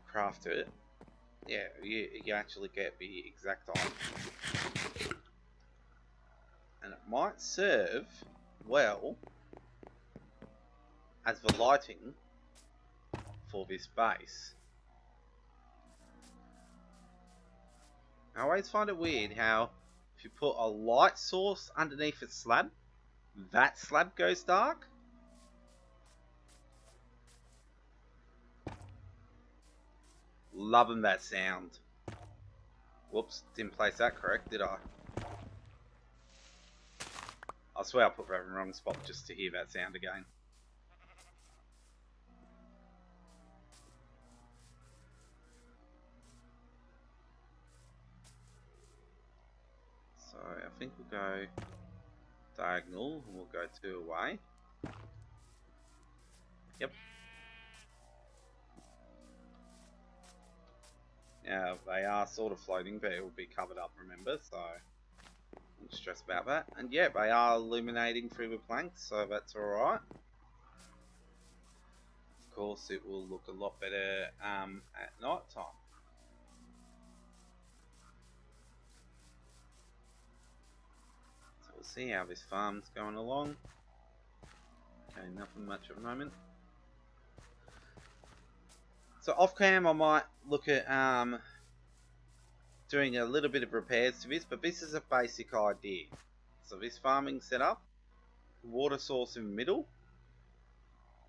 craft it. Yeah, you actually get the exact item. And it might serve well as the lighting for this base. I always find it weird how if you put a light source underneath a slab, that slab goes dark. Loving that sound. Whoops, didn't place that correct, did I? I swear I put that in the wrong spot just to hear that sound again. So I think we'll go diagonal and we'll go 2 away. Yep. Now they are sort of floating, but it will be covered up, remember, so don't stress about that. And yeah, they are illuminating through the planks, so that's alright. Of course, it will look a lot better at night time. So we'll see how this farm's going along. Okay, nothing much at the moment. So off cam I might look at doing a little bit of repairs to this, but this is a basic idea. So this farming setup, water source in the middle.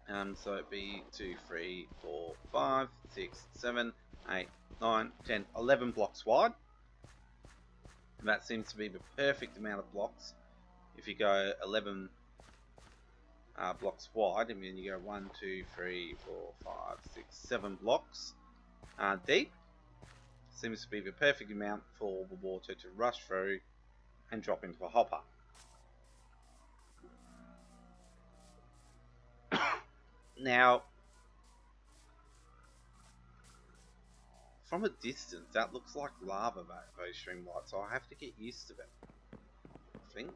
So it'd be 2, 3, 4, 5, 6, 7, 8, 9, 10, 11 blocks wide. And that seems to be the perfect amount of blocks. If you go 11 blocks wide, and then you go 1, 2, 3, 4, 5, 6, 7 blocks deep, seems to be the perfect amount for the water to rush through and drop into a hopper. Now, from a distance, that looks like lava, those streamlights, so I have to get used to it, I think.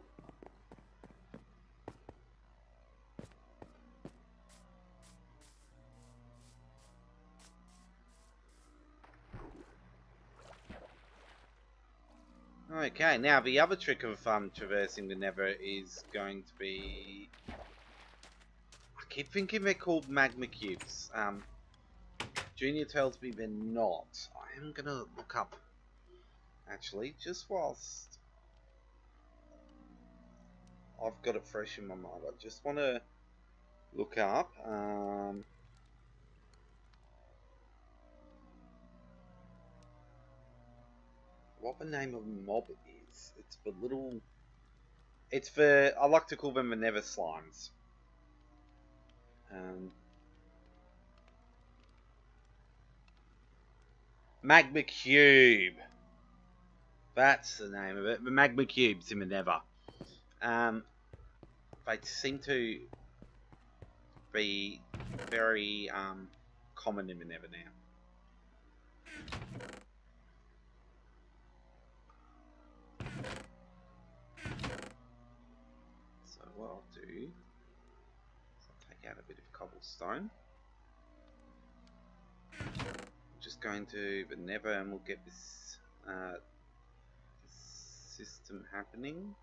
Okay, now the other trick of traversing the Nether is going to be... I keep thinking they're called magma cubes. Junior tells me they're not. I am gonna look up, actually, just whilst I've got it fresh in my mind. I just want to look up. What the name of the mob is. It's the little... It's the... I like to call them the Nether Slimes. Magma Cube. That's the name of it. The Magma Cubes in the Nether. They seem to be very common in the Nether now. So what I'll do is I'll take out a bit of cobblestone. I'm just going to the Nether and we'll get this system happening.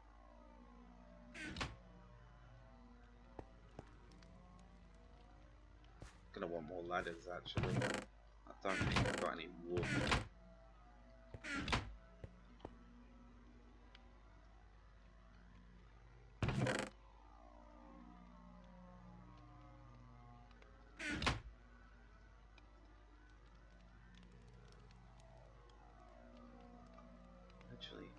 Gonna want more ladders actually. I don't think I've got any wood. Actually,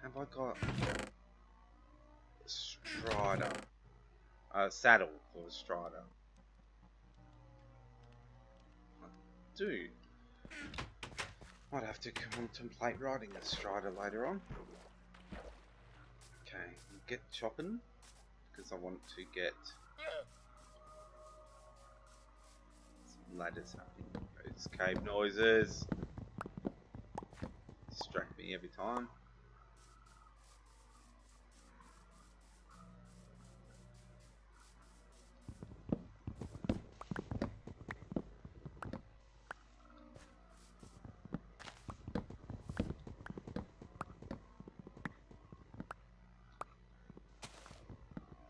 have I got a strider? A saddle for a strider. I do. Might have to contemplate riding a strider later on. Okay, get chopping because I want to get some ladders happening. Those cave noises distract me every time.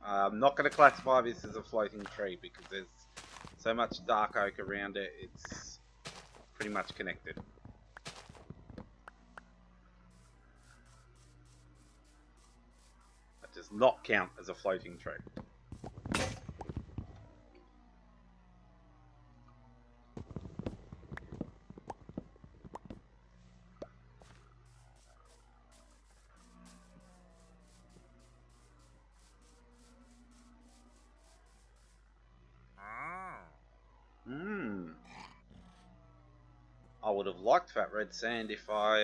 I'm not going to classify this as a floating tree because there's so much dark oak around it, it's pretty much connected. That does not count as a floating tree. I would have liked that red sand if I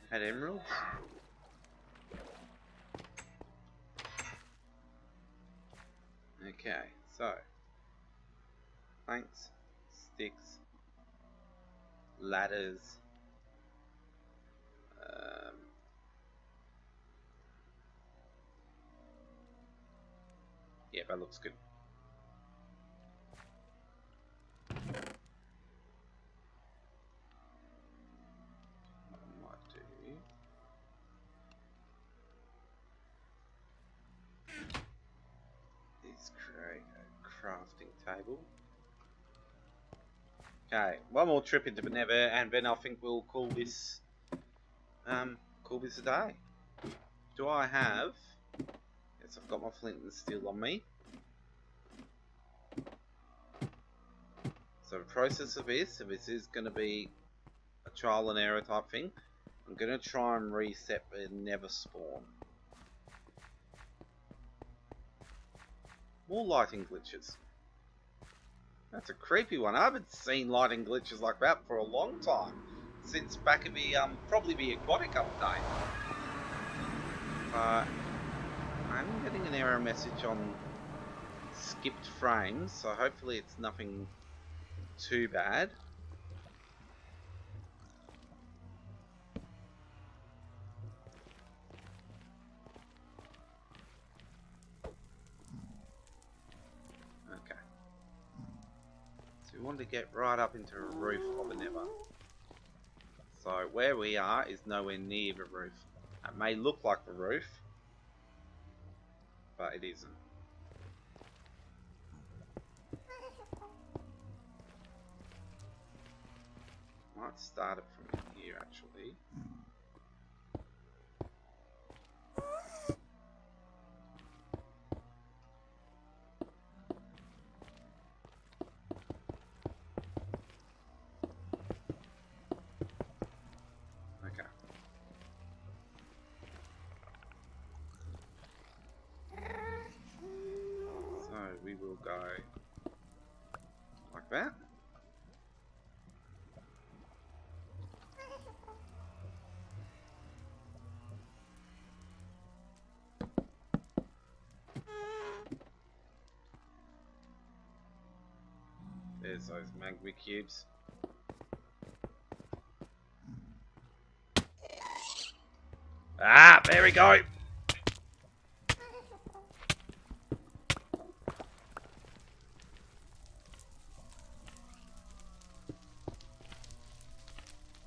had emeralds. Okay, so planks, sticks, ladders, yeah, that looks good. Create a crafting table. Okay, one more trip into the Nether, and then I think we'll call this cool is the day. Do I have... Yes, I've got my flint and steel on me. So the process of this, if this is going to be a trial and error type thing, I'm going to try and reset but never spawn. More lighting glitches. That's a creepy one. I haven't seen lighting glitches like that for a long time. Since back in the, probably the aquatic update. I'm getting an error message on skipped frames, so hopefully it's nothing too bad. Okay. So we want to get right up into a roof of a nether. So where we are is nowhere near the roof. It may look like the roof, but it isn't. Might start it from here actually. Okay. So we will go like that. There's those magma cubes. Ah, there we go.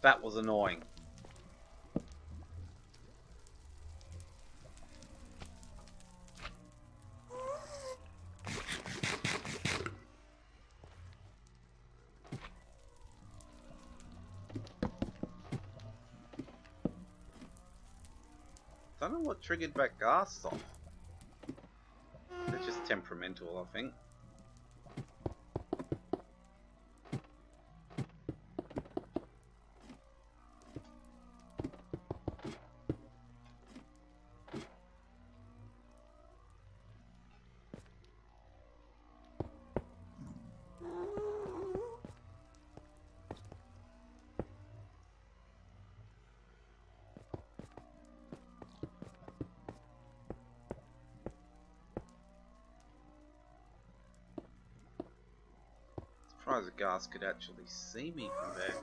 That was annoying. Don't know what triggered that gas off. They're just temperamental, I think. Surprised the gas could actually see me from there.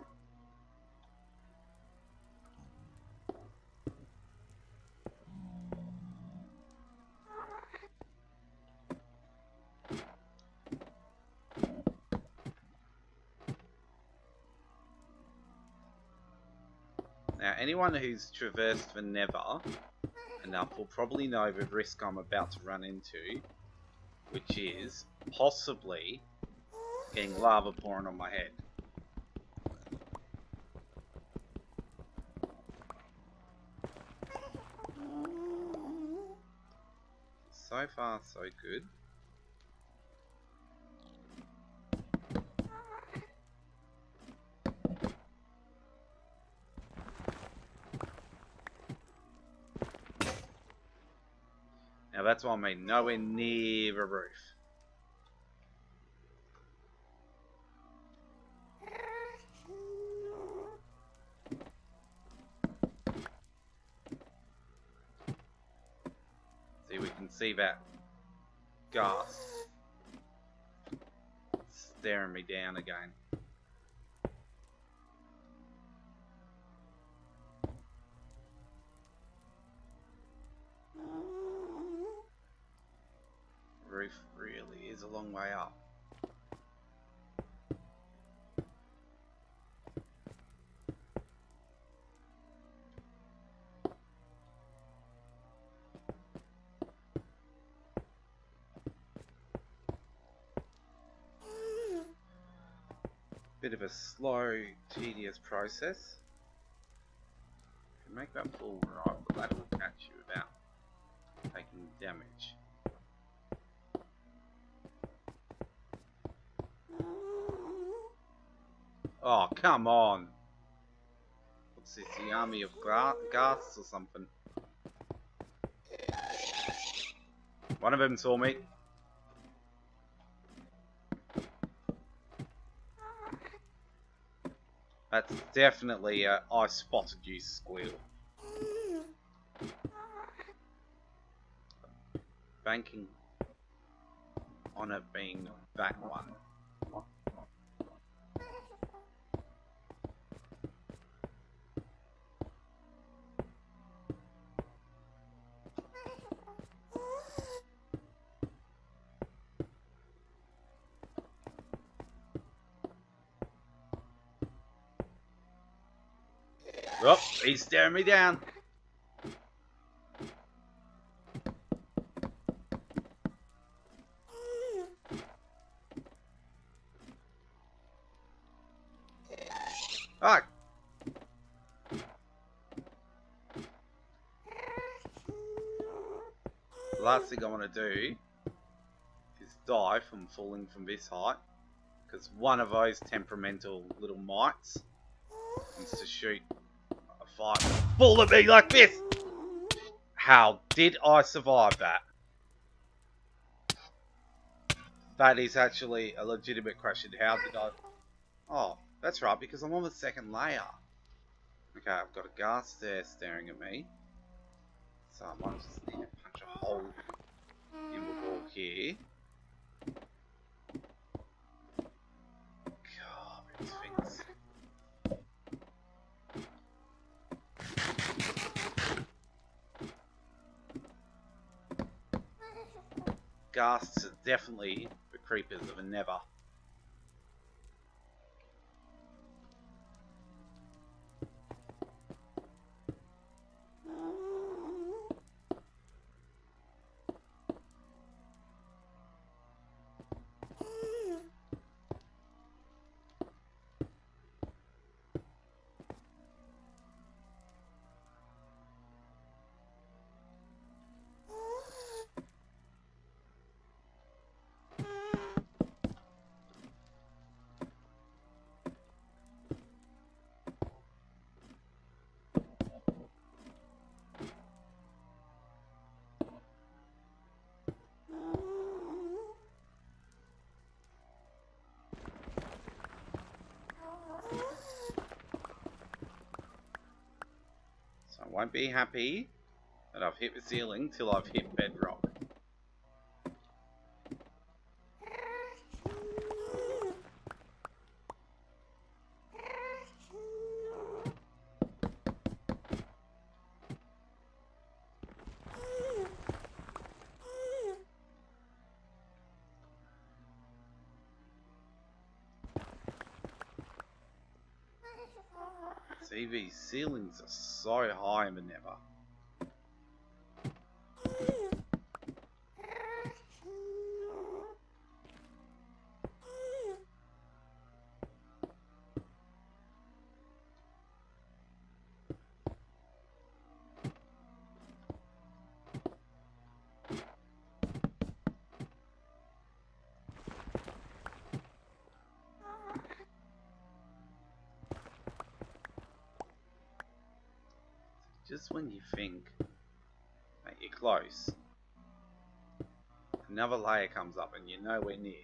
Now, anyone who's traversed the Nether enough will probably know the risk I'm about to run into, which is possibly getting lava pouring on my head. So far, so good. Now that's what I mean, nowhere near the roof. See, we can see that gas staring me down again. Roof really is a long way up. Bit of a slow, tedious process. Make that full right, but that will catch you without taking damage. Oh, come on! What's this, the army of ghasts or something? One of them saw me. That's definitely a I spotted you squeal. Banking on it being that one. Oh, he's staring me down. Ah. The last thing I want to do is die from falling from this height, because one of those temperamental little mites wants to shoot a fight full at me like this. How did I survive that? That is actually a legitimate question. How did I... Oh, that's right, because I'm on the second layer. Okay, I've got a ghast there staring at me. So I might just need to punch a hole in the wall here. God, these things. Ghasts are definitely the creepers of a nether. I won't be happy that I've hit the ceiling till I've hit bedrock. See, these ceilings are so high in the nether. Just when you think that you're close, another layer comes up and you're nowhere near.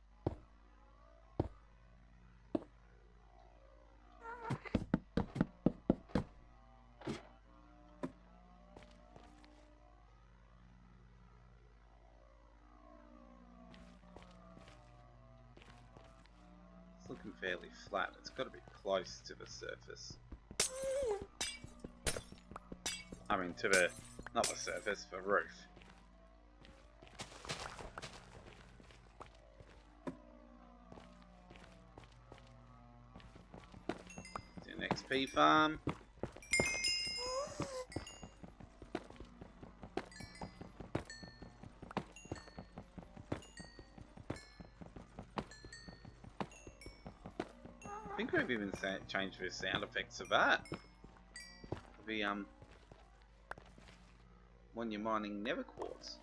It's looking fairly flat. It's got to be close to the surface. I mean, to the, not the surface, the roof. Do an XP farm. I think we've even changed the sound effects of that. The when you're mining nether quartz.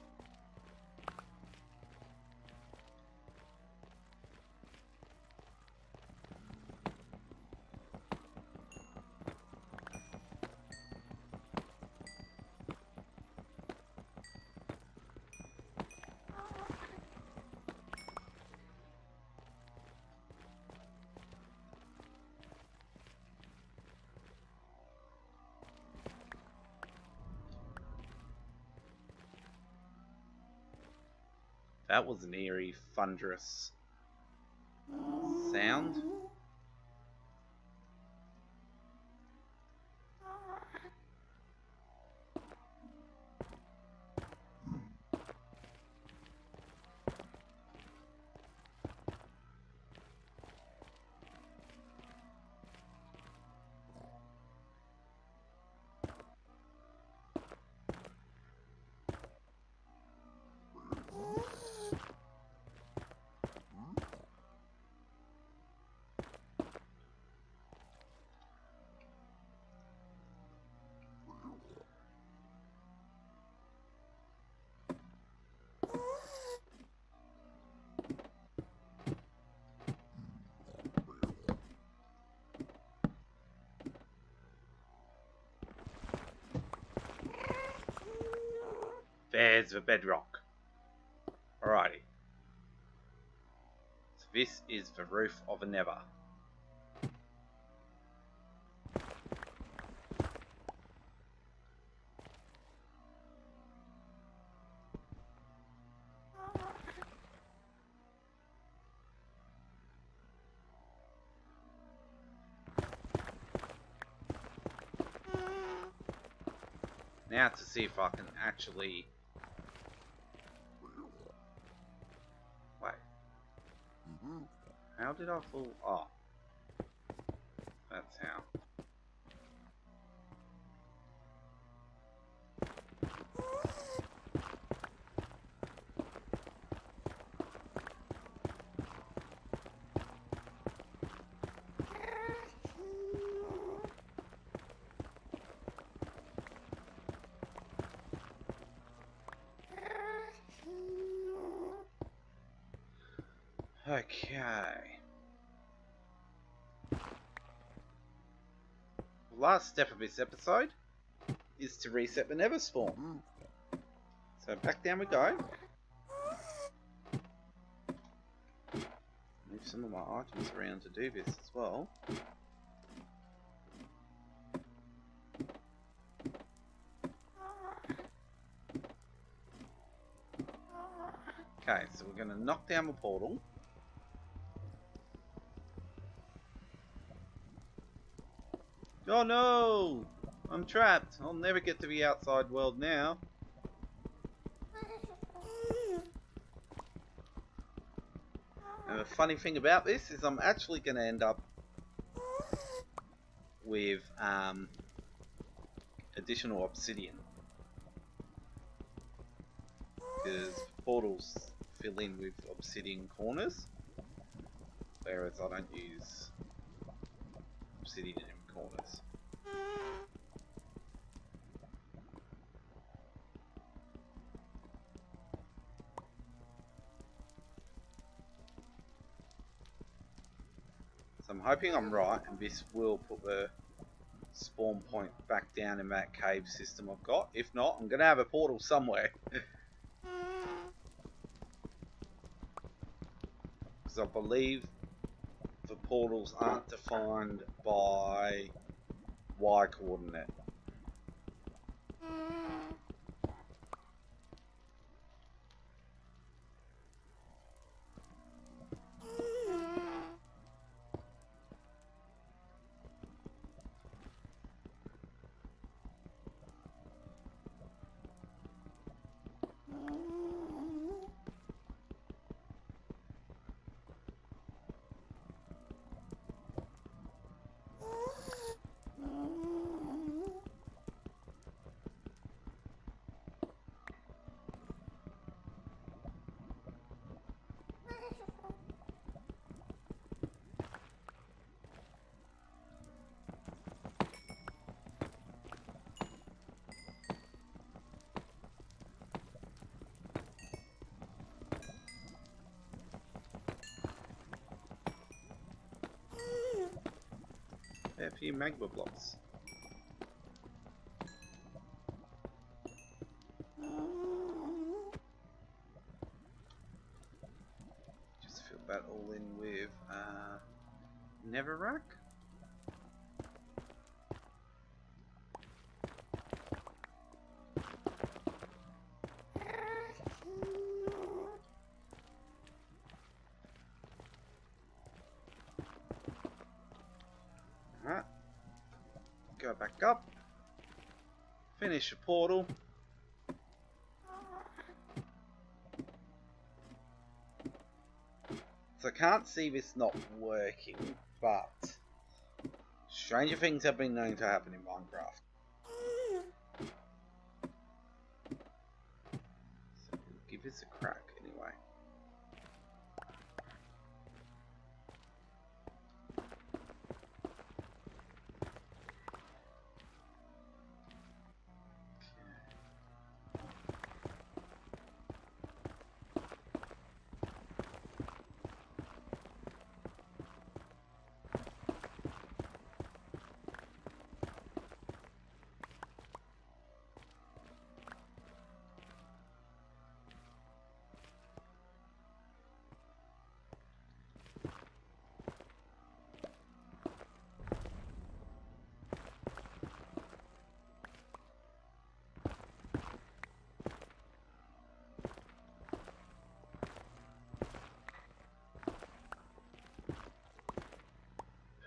That was an eerie, thunderous sound. There's the bedrock. Alrighty. So this is the roof of a nether. Now to see if I can actually... Wait. How did I fall? Oh. That's how. Okay. Last step of this episode is to reset the nether spawn. So back down we go. Move some of my items around to do this as well. Okay, so we're going to knock down the portal. Oh no! I'm trapped. I'll never get to the outside world now. And the funny thing about this is I'm actually going to end up with additional obsidian. Because portals fill in with obsidian corners. Whereas I don't use obsidian in corners. So I'm hoping I'm right and this will put the spawn point back down in that cave system I've got. If not, I'm going to have a portal somewhere. Because I believe the portals aren't defined by Y coordinate. fair few magma blocks. Just fill that all in with netherrack. Alright. Go back up. Finish the portal. So I can't see this not working, but stranger things have been known to happen in Minecraft. So we'll give this a crack anyway.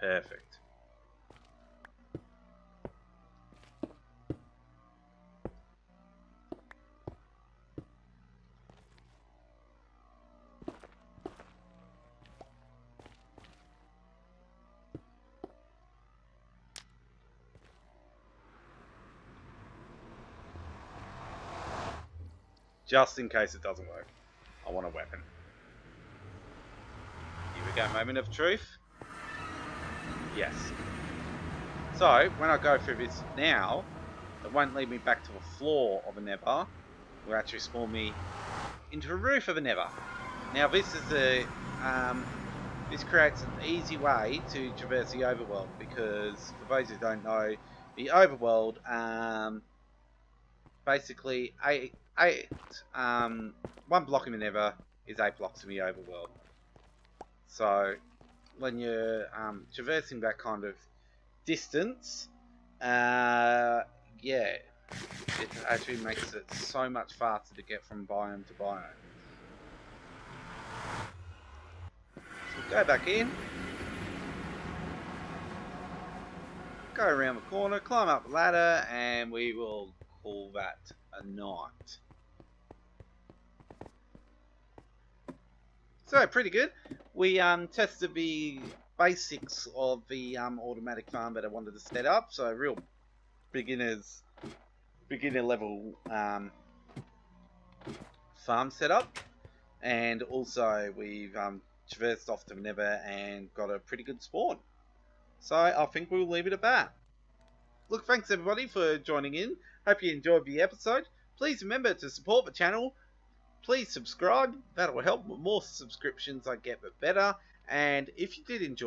Perfect. Just in case it doesn't work, I want a weapon. Here we go, moment of truth. Yes. So, when I go through this now, it won't lead me back to the floor of a nether. It will actually spawn me into a roof of a nether. Now this is a this creates an easy way to traverse the overworld, because for those who don't know, the overworld basically one block in the nether is 8 blocks in the overworld. So when you're traversing that kind of distance, yeah, it actually makes it so much faster to get from biome to biome. So go back in, go around the corner, climb up the ladder, and we will call that a night. So pretty good. We tested the basics of the automatic farm that I wanted to set up. So real beginner level farm setup, and also we've traversed off to the nether and got a pretty good spawn. So I think we'll leave it at that. Look, thanks everybody for joining in. Hope you enjoyed the episode. Please remember to support the channel. Please subscribe. That will help. The more subscriptions I get, the better. And if you did enjoy